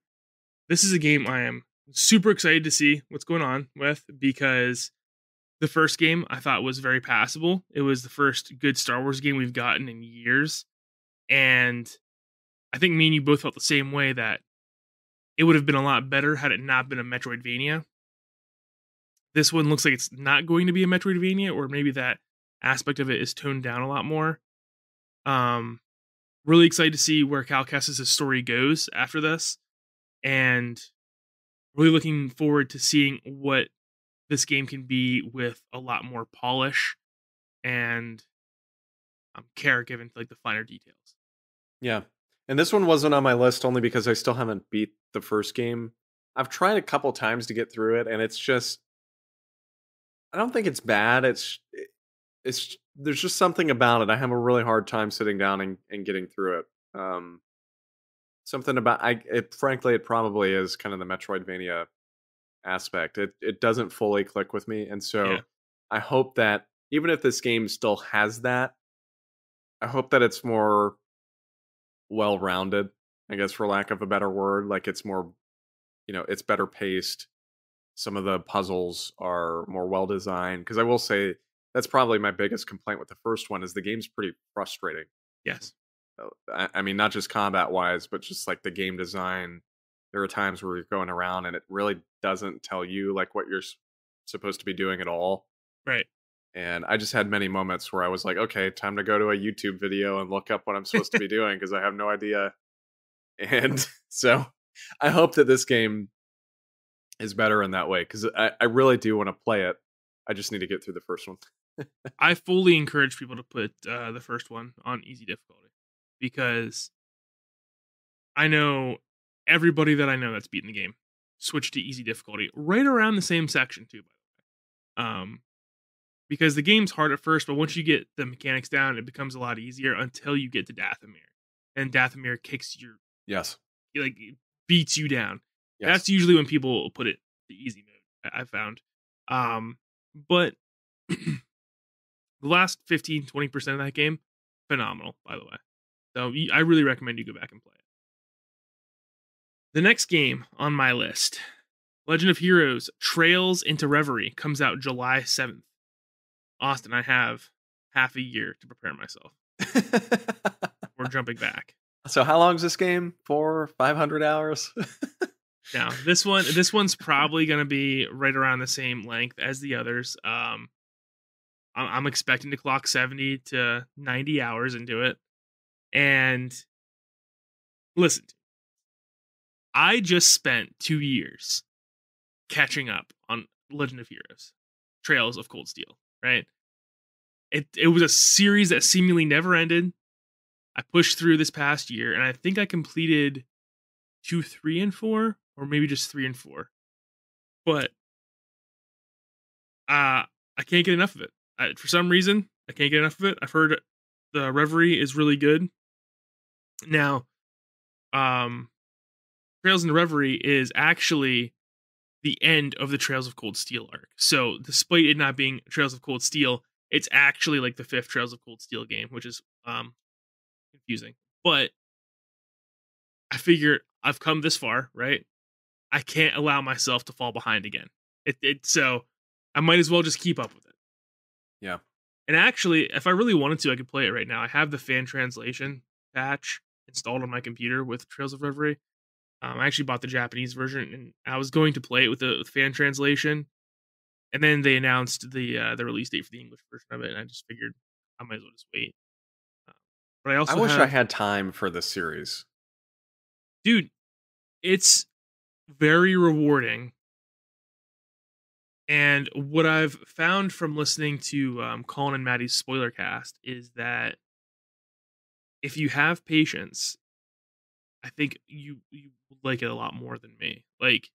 This is a game I am super excited to see what's going on with, because the first game I thought was very passable. It was the first good Star Wars game we've gotten in years. And I think me and you both felt the same way, that it would have been a lot better had it not been a Metroidvania. This one looks like it's not going to be a Metroidvania, or maybe that aspect of it is toned down a lot more. Um, really excited to see where Cal Kestis' story goes after this, and really looking forward to seeing what this game can be with a lot more polish and care given to like the finer details. Yeah. And this one wasn't on my list only because I still haven't beat the first game. I've tried a couple times to get through it, and it's just I don't think it's bad. It's there's just something about it. I have a really hard time sitting down and getting through it. Something about frankly it probably is kind of the Metroidvania aspect. It doesn't fully click with me, and so Yeah. I hope that even if this game still has that, I hope that it's more well-rounded, I guess for lack of a better word. Like it's more, it's better paced. Some of the puzzles are more well designed because I will say that's probably my biggest complaint with the first one is the game's pretty frustrating. Yes. I mean, not just combat wise, but just like the game design. There are times where you're going around and it really doesn't tell you like what you're supposed to be doing at all. Right. And I just had many moments where I was like, okay, time to go to a YouTube video and look up what I'm supposed to be doing because I have no idea. And so I hope that this game is better in that way because I really do want to play it. I just need to get through the first one. I fully encourage people to put the first one on easy difficulty because I know everybody that I know that's beaten the game switched to easy difficulty right around the same section too, by the way. Because the game's hard at first, but once you get the mechanics down, it becomes a lot easier until you get to Dathomir. And Dathomir kicks Yes. Like beats you down. Yes. That's usually when people put it to easy mode, I found. But the last 15-20% of that game, phenomenal, by the way. So I really recommend you go back and play it. The next game on my list, Legend of Heroes Trails into Reverie, comes out July 7th. Austin, I have half a year to prepare myself. We're jumping back. So how long is this game? 500 hours? Now, this one's probably going to be right around the same length as the others. I'm expecting to clock 70 to 90 hours into it. And listen, I just spent 2 years catching up on Legend of Heroes Trails of Cold Steel. Right? It was a series that seemingly never ended. I pushed through this past year, and I think I completed 2, 3, and 4, or maybe just 3 and 4. But I can't get enough of it. For some reason, I can't get enough of it. I've heard the Reverie is really good. Now, Trails into Reverie is actually the end of the Trails of Cold Steel arc. So despite it not being Trails of Cold Steel, it's actually like the 5th Trails of Cold Steel game, which is confusing. But I figure I've come this far, right? I can't allow myself to fall behind again. So I might as well just keep up with it. Yeah. And actually, if I really wanted to, I could play it right now. I have the fan translation patch installed on my computer with Trails of Reverie. I actually bought the Japanese version, and I was going to play it with the fan translation, and then they announced the release date for the English version of it, and I just figured I might as well just wait. But I wish I had time for this series. Dude, it's very rewarding, and what I've found from listening to Colin and Maddie's spoiler cast is that if you have patience, I think you would like it a lot more than me. Like,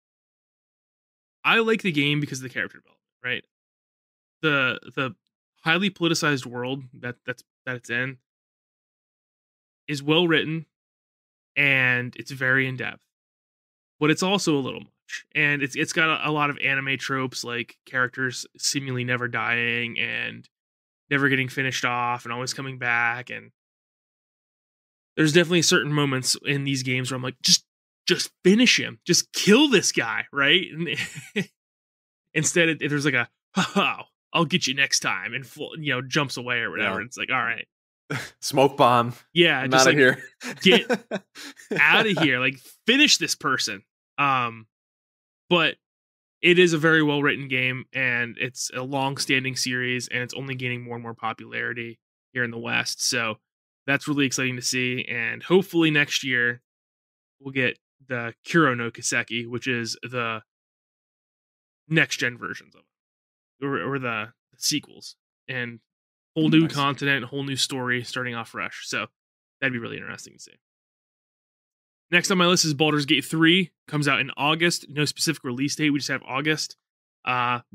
I like the game because of the character development, right? The highly politicized world that it's in is well written and it's very in depth, but it's also a little much. And it's got a lot of anime tropes like characters seemingly never dying and never getting finished off and always coming back. And there's definitely certain moments in these games where I'm like, just finish him, just kill this guy, right? And instead, there's like I'll get you next time, and jumps away or whatever. Yeah. It's like, all right, smoke bomb. Yeah, I'm just out of here. Get out of here. Like, finish this person. But it is a very well written game, and it's a long standing series, and it's only gaining more and more popularity here in the West. So that's really exciting to see. And hopefully next year we'll get the Kuro no Kiseki, which is the next gen versions of it, or the sequels, and whole new Nice. continent, whole new story, starting off fresh. So that'd be really interesting to see. Next on my list is Baldur's Gate 3. Comes out in August. No specific release date. We just have August.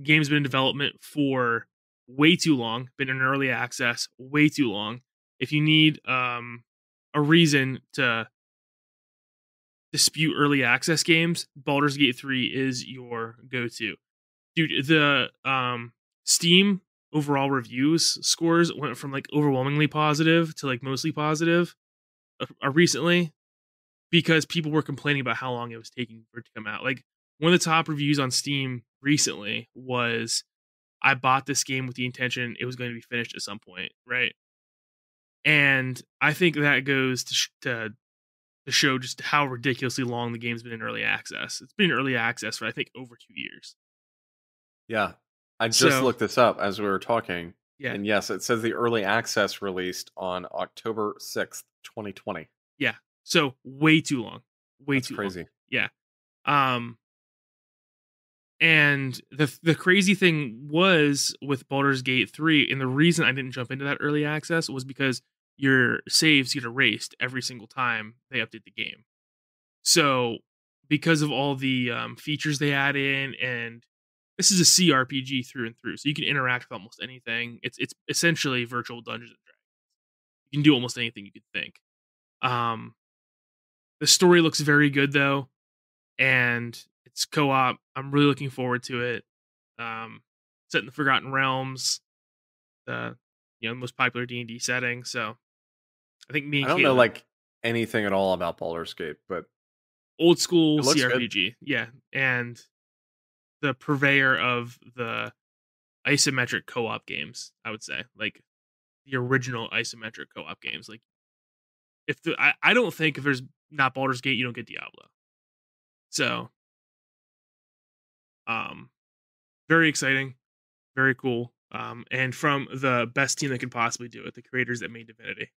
Game's been in development for way too long. Been in early access way too long. If you need a reason to dispute early access games, Baldur's Gate 3 is your go-to. Dude, the Steam overall reviews scores went from like overwhelmingly positive to like mostly positive recently, because people were complaining about how long it was taking for it to come out. Like, one of the top reviews on Steam recently was, I bought this game with the intention it was going to be finished at some point, right? And I think that goes to show just how ridiculously long the game's been in early access. It's been in early access for, I think, over 2 years. Yeah. I just looked this up as we were talking. Yeah. And yes, it says the early access released on October 6th, 2020. Yeah. So way too long. That's crazy. Long. Yeah. And the crazy thing was with Baldur's Gate 3, and the reason I didn't jump into that early access was because your saves get erased every single time they update the game. So because of all the features they add in, and this is a CRPG through and through, so you can interact with almost anything. It's essentially virtual Dungeons and Dragons. You can do almost anything you could think. The story looks very good though, and it's co-op. I'm really looking forward to it. Set in the Forgotten Realms, the most popular D&D setting. So I think me and I don't know like anything at all about Baldur's Gate, but old school it looks CRPG, good. yeah, and the purveyor of the isometric co-op games. I would say like the original isometric co-op games. Like, if I don't think if there's not Baldur's Gate, you don't get Diablo. So, very exciting, very cool, and from the best team that could possibly do it, the creators that made Divinity.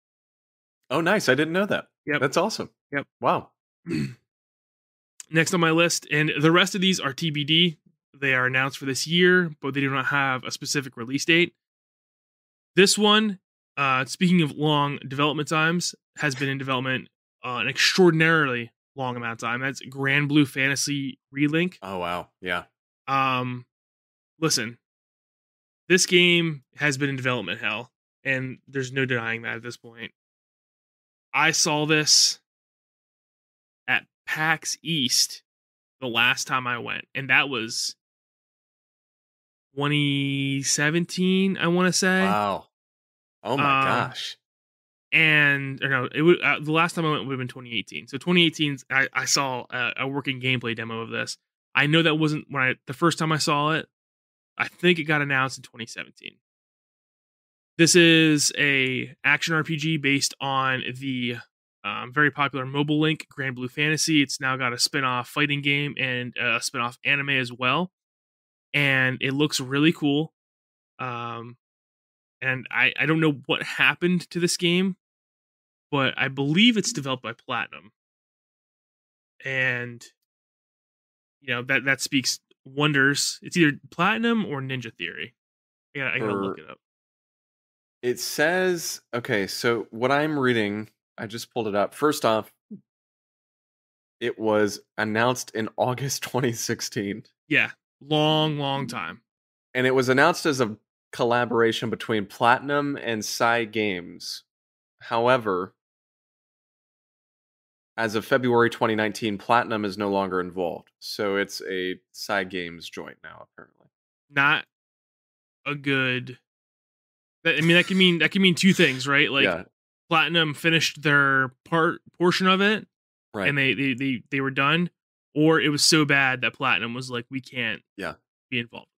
Oh, nice. I didn't know that. Yep. That's awesome. Yep. Wow. Next on my list, and the rest of these are TBD. They are announced for this year, but they do not have a specific release date. This one, speaking of long development times, has been in development an extraordinarily long amount of time. That's Grand Blue Fantasy Relink. Oh, wow. Yeah. Listen, this game has been in development hell, and there's no denying that at this point. I saw this at PAX East the last time I went, and that was 2017, I want to say. Wow. Oh my gosh. And it would the last time I went would have been 2018. So 2018, I saw a working gameplay demo of this. I know that wasn't the first time I saw it. I think it got announced in 2017. This is a action RPG based on the very popular mobile link Grand Blue Fantasy. It's now got a spin-off fighting game and a spin-off anime as well. And it looks really cool. And I don't know what happened to this game, but I believe it's developed by Platinum. And that speaks wonders. It's either Platinum or Ninja Theory. I gotta look it up. It says, okay, so what I'm reading, I just pulled it up. First off, it was announced in August 2016. Yeah, long time. And it was announced as a collaboration between Platinum and Psy Games. However, as of February 2019, Platinum is no longer involved. So it's a Psy Games joint now, apparently. Not a good... I mean, that can mean two things, right? Like, yeah. Platinum finished their portion of it, right, and they were done, or it was so bad that Platinum was like, we can't be involved.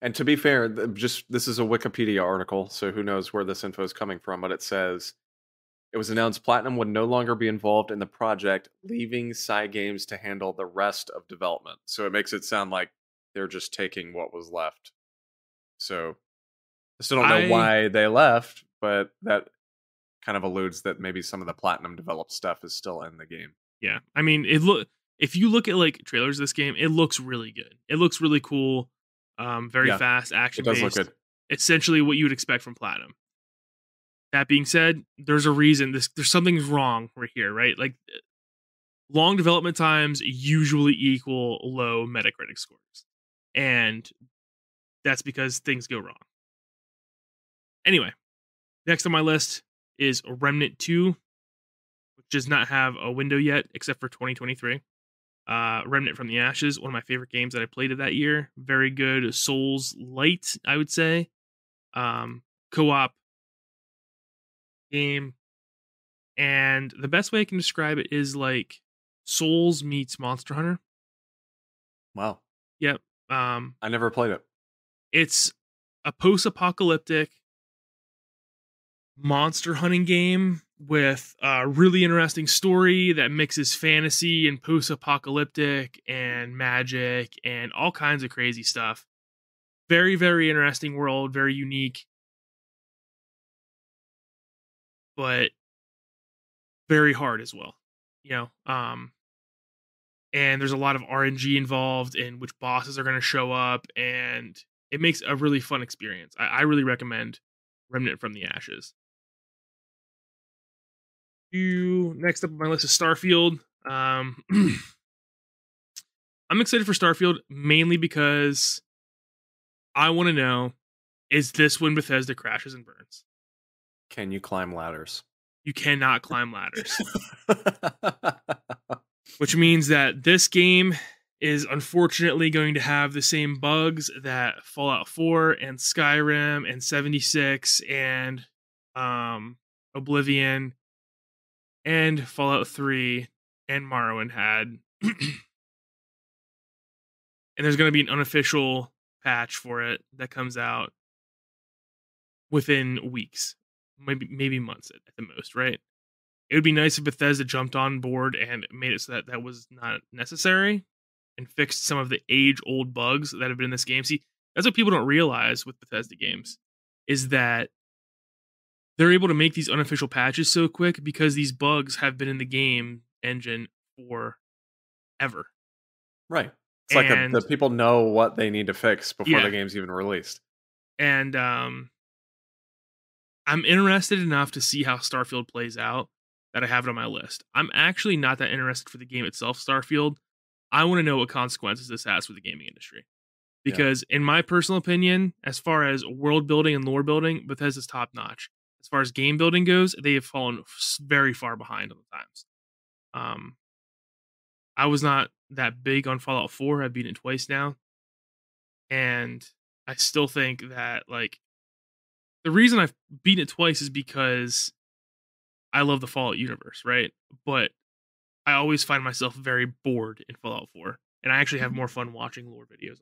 And to be fair, this is a Wikipedia article, so who knows where this info is coming from, but it says, it was announced Platinum would no longer be involved in the project, leaving Psy Games to handle the rest of development. So it makes it sound like they're just taking what was left. So I still don't know why they left, but that kind of alludes that maybe some of the Platinum developed stuff is still in the game. Yeah, I mean, if you look at like trailers of this game, it looks really good. It looks really cool. Very Yeah, fast, it action does look based. good. Essentially, what you would expect from Platinum. That being said, there's a reason. There's something's wrong right here, right? Like long development times usually equal low Metacritic scores, and that's because things go wrong. Anyway, next on my list is Remnant 2, which does not have a window yet, except for 2023. Remnant from the Ashes, one of my favorite games that I played of that year. Very good Souls light, I would say. Co-op game. And the best way I can describe it is like Souls meets Monster Hunter. Wow. Yep. I never played it. It's a post-apocalyptic monster hunting game with a really interesting story that mixes fantasy and post-apocalyptic and magic and all kinds of crazy stuff. Very, very interesting world, very unique, but very hard as well. You know, and there's a lot of RNG involved in which bosses are going to show up, and it makes a really fun experience. I really recommend Remnant from the Ashes. Next up on my list is Starfield. I'm excited for Starfield mainly because I want to know, is this when Bethesda crashes and burns? Can you climb ladders? You cannot climb ladders. Which means that this game is unfortunately going to have the same bugs that Fallout 4 and Skyrim and 76 and Oblivion and Fallout 3 and Morrowind had. And there's going to be an unofficial patch for it that comes out within weeks, maybe months at the most, right? It would be nice if Bethesda jumped on board and made it so that that was not necessary and fixed some of the age-old bugs that have been in this game. See, that's what people don't realize with Bethesda games, is that they're able to make these unofficial patches so quick because these bugs have been in the game engine forever. Right. It's like the people know what they need to fix before the Yeah. game's even released. And I'm interested enough to see how Starfield plays out that I have it on my list. I'm actually not that interested for the game itself, Starfield. I want to know what consequences this has for the gaming industry. Because in my personal opinion, as far as world building and lore building, Bethesda's top notch. As far as game building goes, they have fallen very far behind on the times. I was not that big on Fallout 4. I've beaten it twice now. And I still think that, like, the reason I've beaten it twice is because I love the Fallout universe, right? But I always find myself very bored in Fallout 4. And I actually have more fun watching lore videos.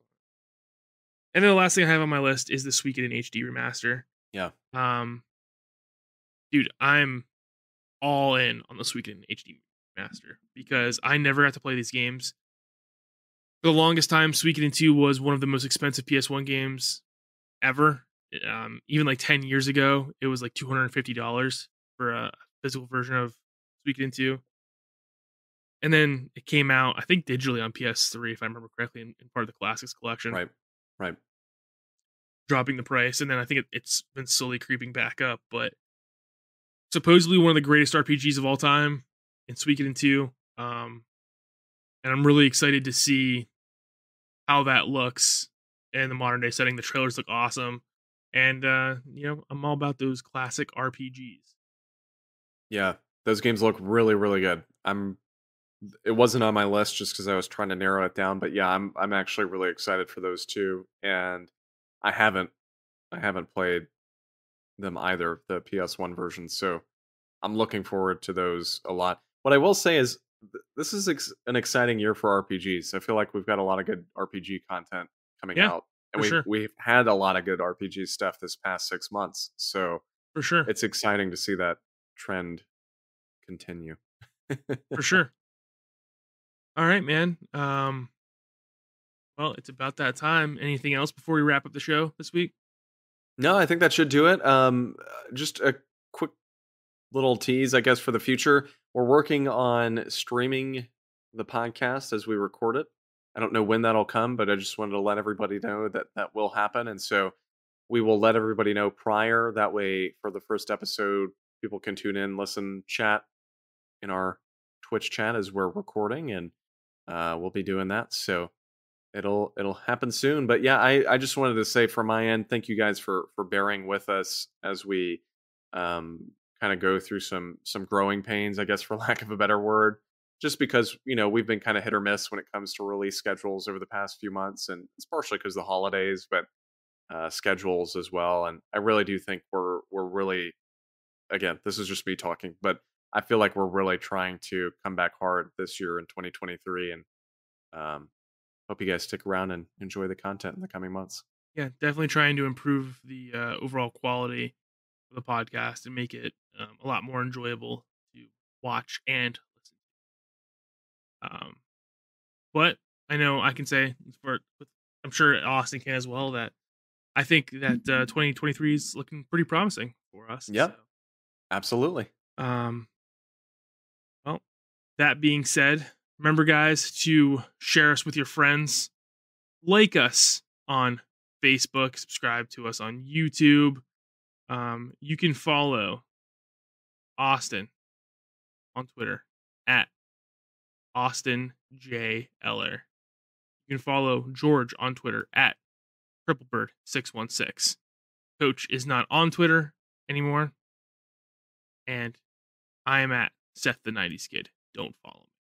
And then the last thing I have on my list is the Suikoden in HD remaster. Yeah. Dude, I'm all in on the Suikoden in HD remaster because I never got to play these games. For the longest time, Suikoden 2 was one of the most expensive PS1 games ever. Even like 10 years ago, it was like $250 for a physical version of Suikoden 2. And then it came out, I think, digitally on PS3, if I remember correctly, in part of the Classics collection. Right. Dropping the price. And then I think it's been slowly creeping back up. But supposedly one of the greatest RPGs of all time in Suikoden 2. And I'm really excited to see how that looks in the modern day setting. The trailers look awesome. And, I'm all about those classic RPGs. Yeah, those games look really, really good. It wasn't on my list just because I was trying to narrow it down, but yeah, I'm actually really excited for those two, and I haven't played them either, the PS1 version, so I'm looking forward to those a lot. What I will say is this is an exciting year for RPGs. I feel like we've got a lot of good RPG content coming out, and we've had a lot of good RPG stuff this past 6 months. So for sure, it's exciting to see that trend continue. For sure. All right, man. Well, it's about that time. Anything else before we wrap up the show this week? No, I think that should do it. Just a quick little tease, I guess, for the future. We're working on streaming the podcast as we record it. I don't know when that'll come, but I just wanted to let everybody know that that will happen. And so we will let everybody know prior. That way, for the first episode, people can tune in, listen, chat in our Twitch chat as we're recording, and we'll be doing that. So it'll happen soon. But yeah, I just wanted to say from my end, thank you guys for bearing with us as we kind of go through some growing pains, I guess, for lack of a better word. Just because we've been kind of hit or miss when it comes to release schedules over the past few months, and it's partially because of the holidays, but schedules as well. And I really do think we're really, again, this is just me talking, but I feel like we're really trying to come back hard this year in 2023, and hope you guys stick around and enjoy the content in the coming months. Yeah, definitely trying to improve the overall quality of the podcast and make it a lot more enjoyable to watch and listen to. But I know I can say I'm sure Austin can as well, that I think that 2023 is looking pretty promising for us. Yep, So, absolutely. well, that being said, remember, guys, to share us with your friends, like us on Facebook, subscribe to us on YouTube. You can follow Austin on Twitter at Austin J. Eller. You can follow George on Twitter at TripleBird616. Coach is not on Twitter anymore. And I am at Seth the 90s Kid. Don't follow me.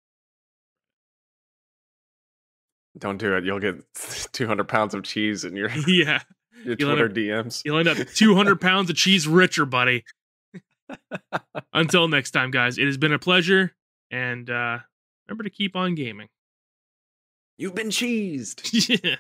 Don't do it. You'll get 200 pounds of cheese in your Yeah. your Twitter DMs. You'll end up 200 pounds of cheese richer, buddy. Until next time, guys, it has been a pleasure. And remember to keep on gaming. You've been cheesed. Yeah.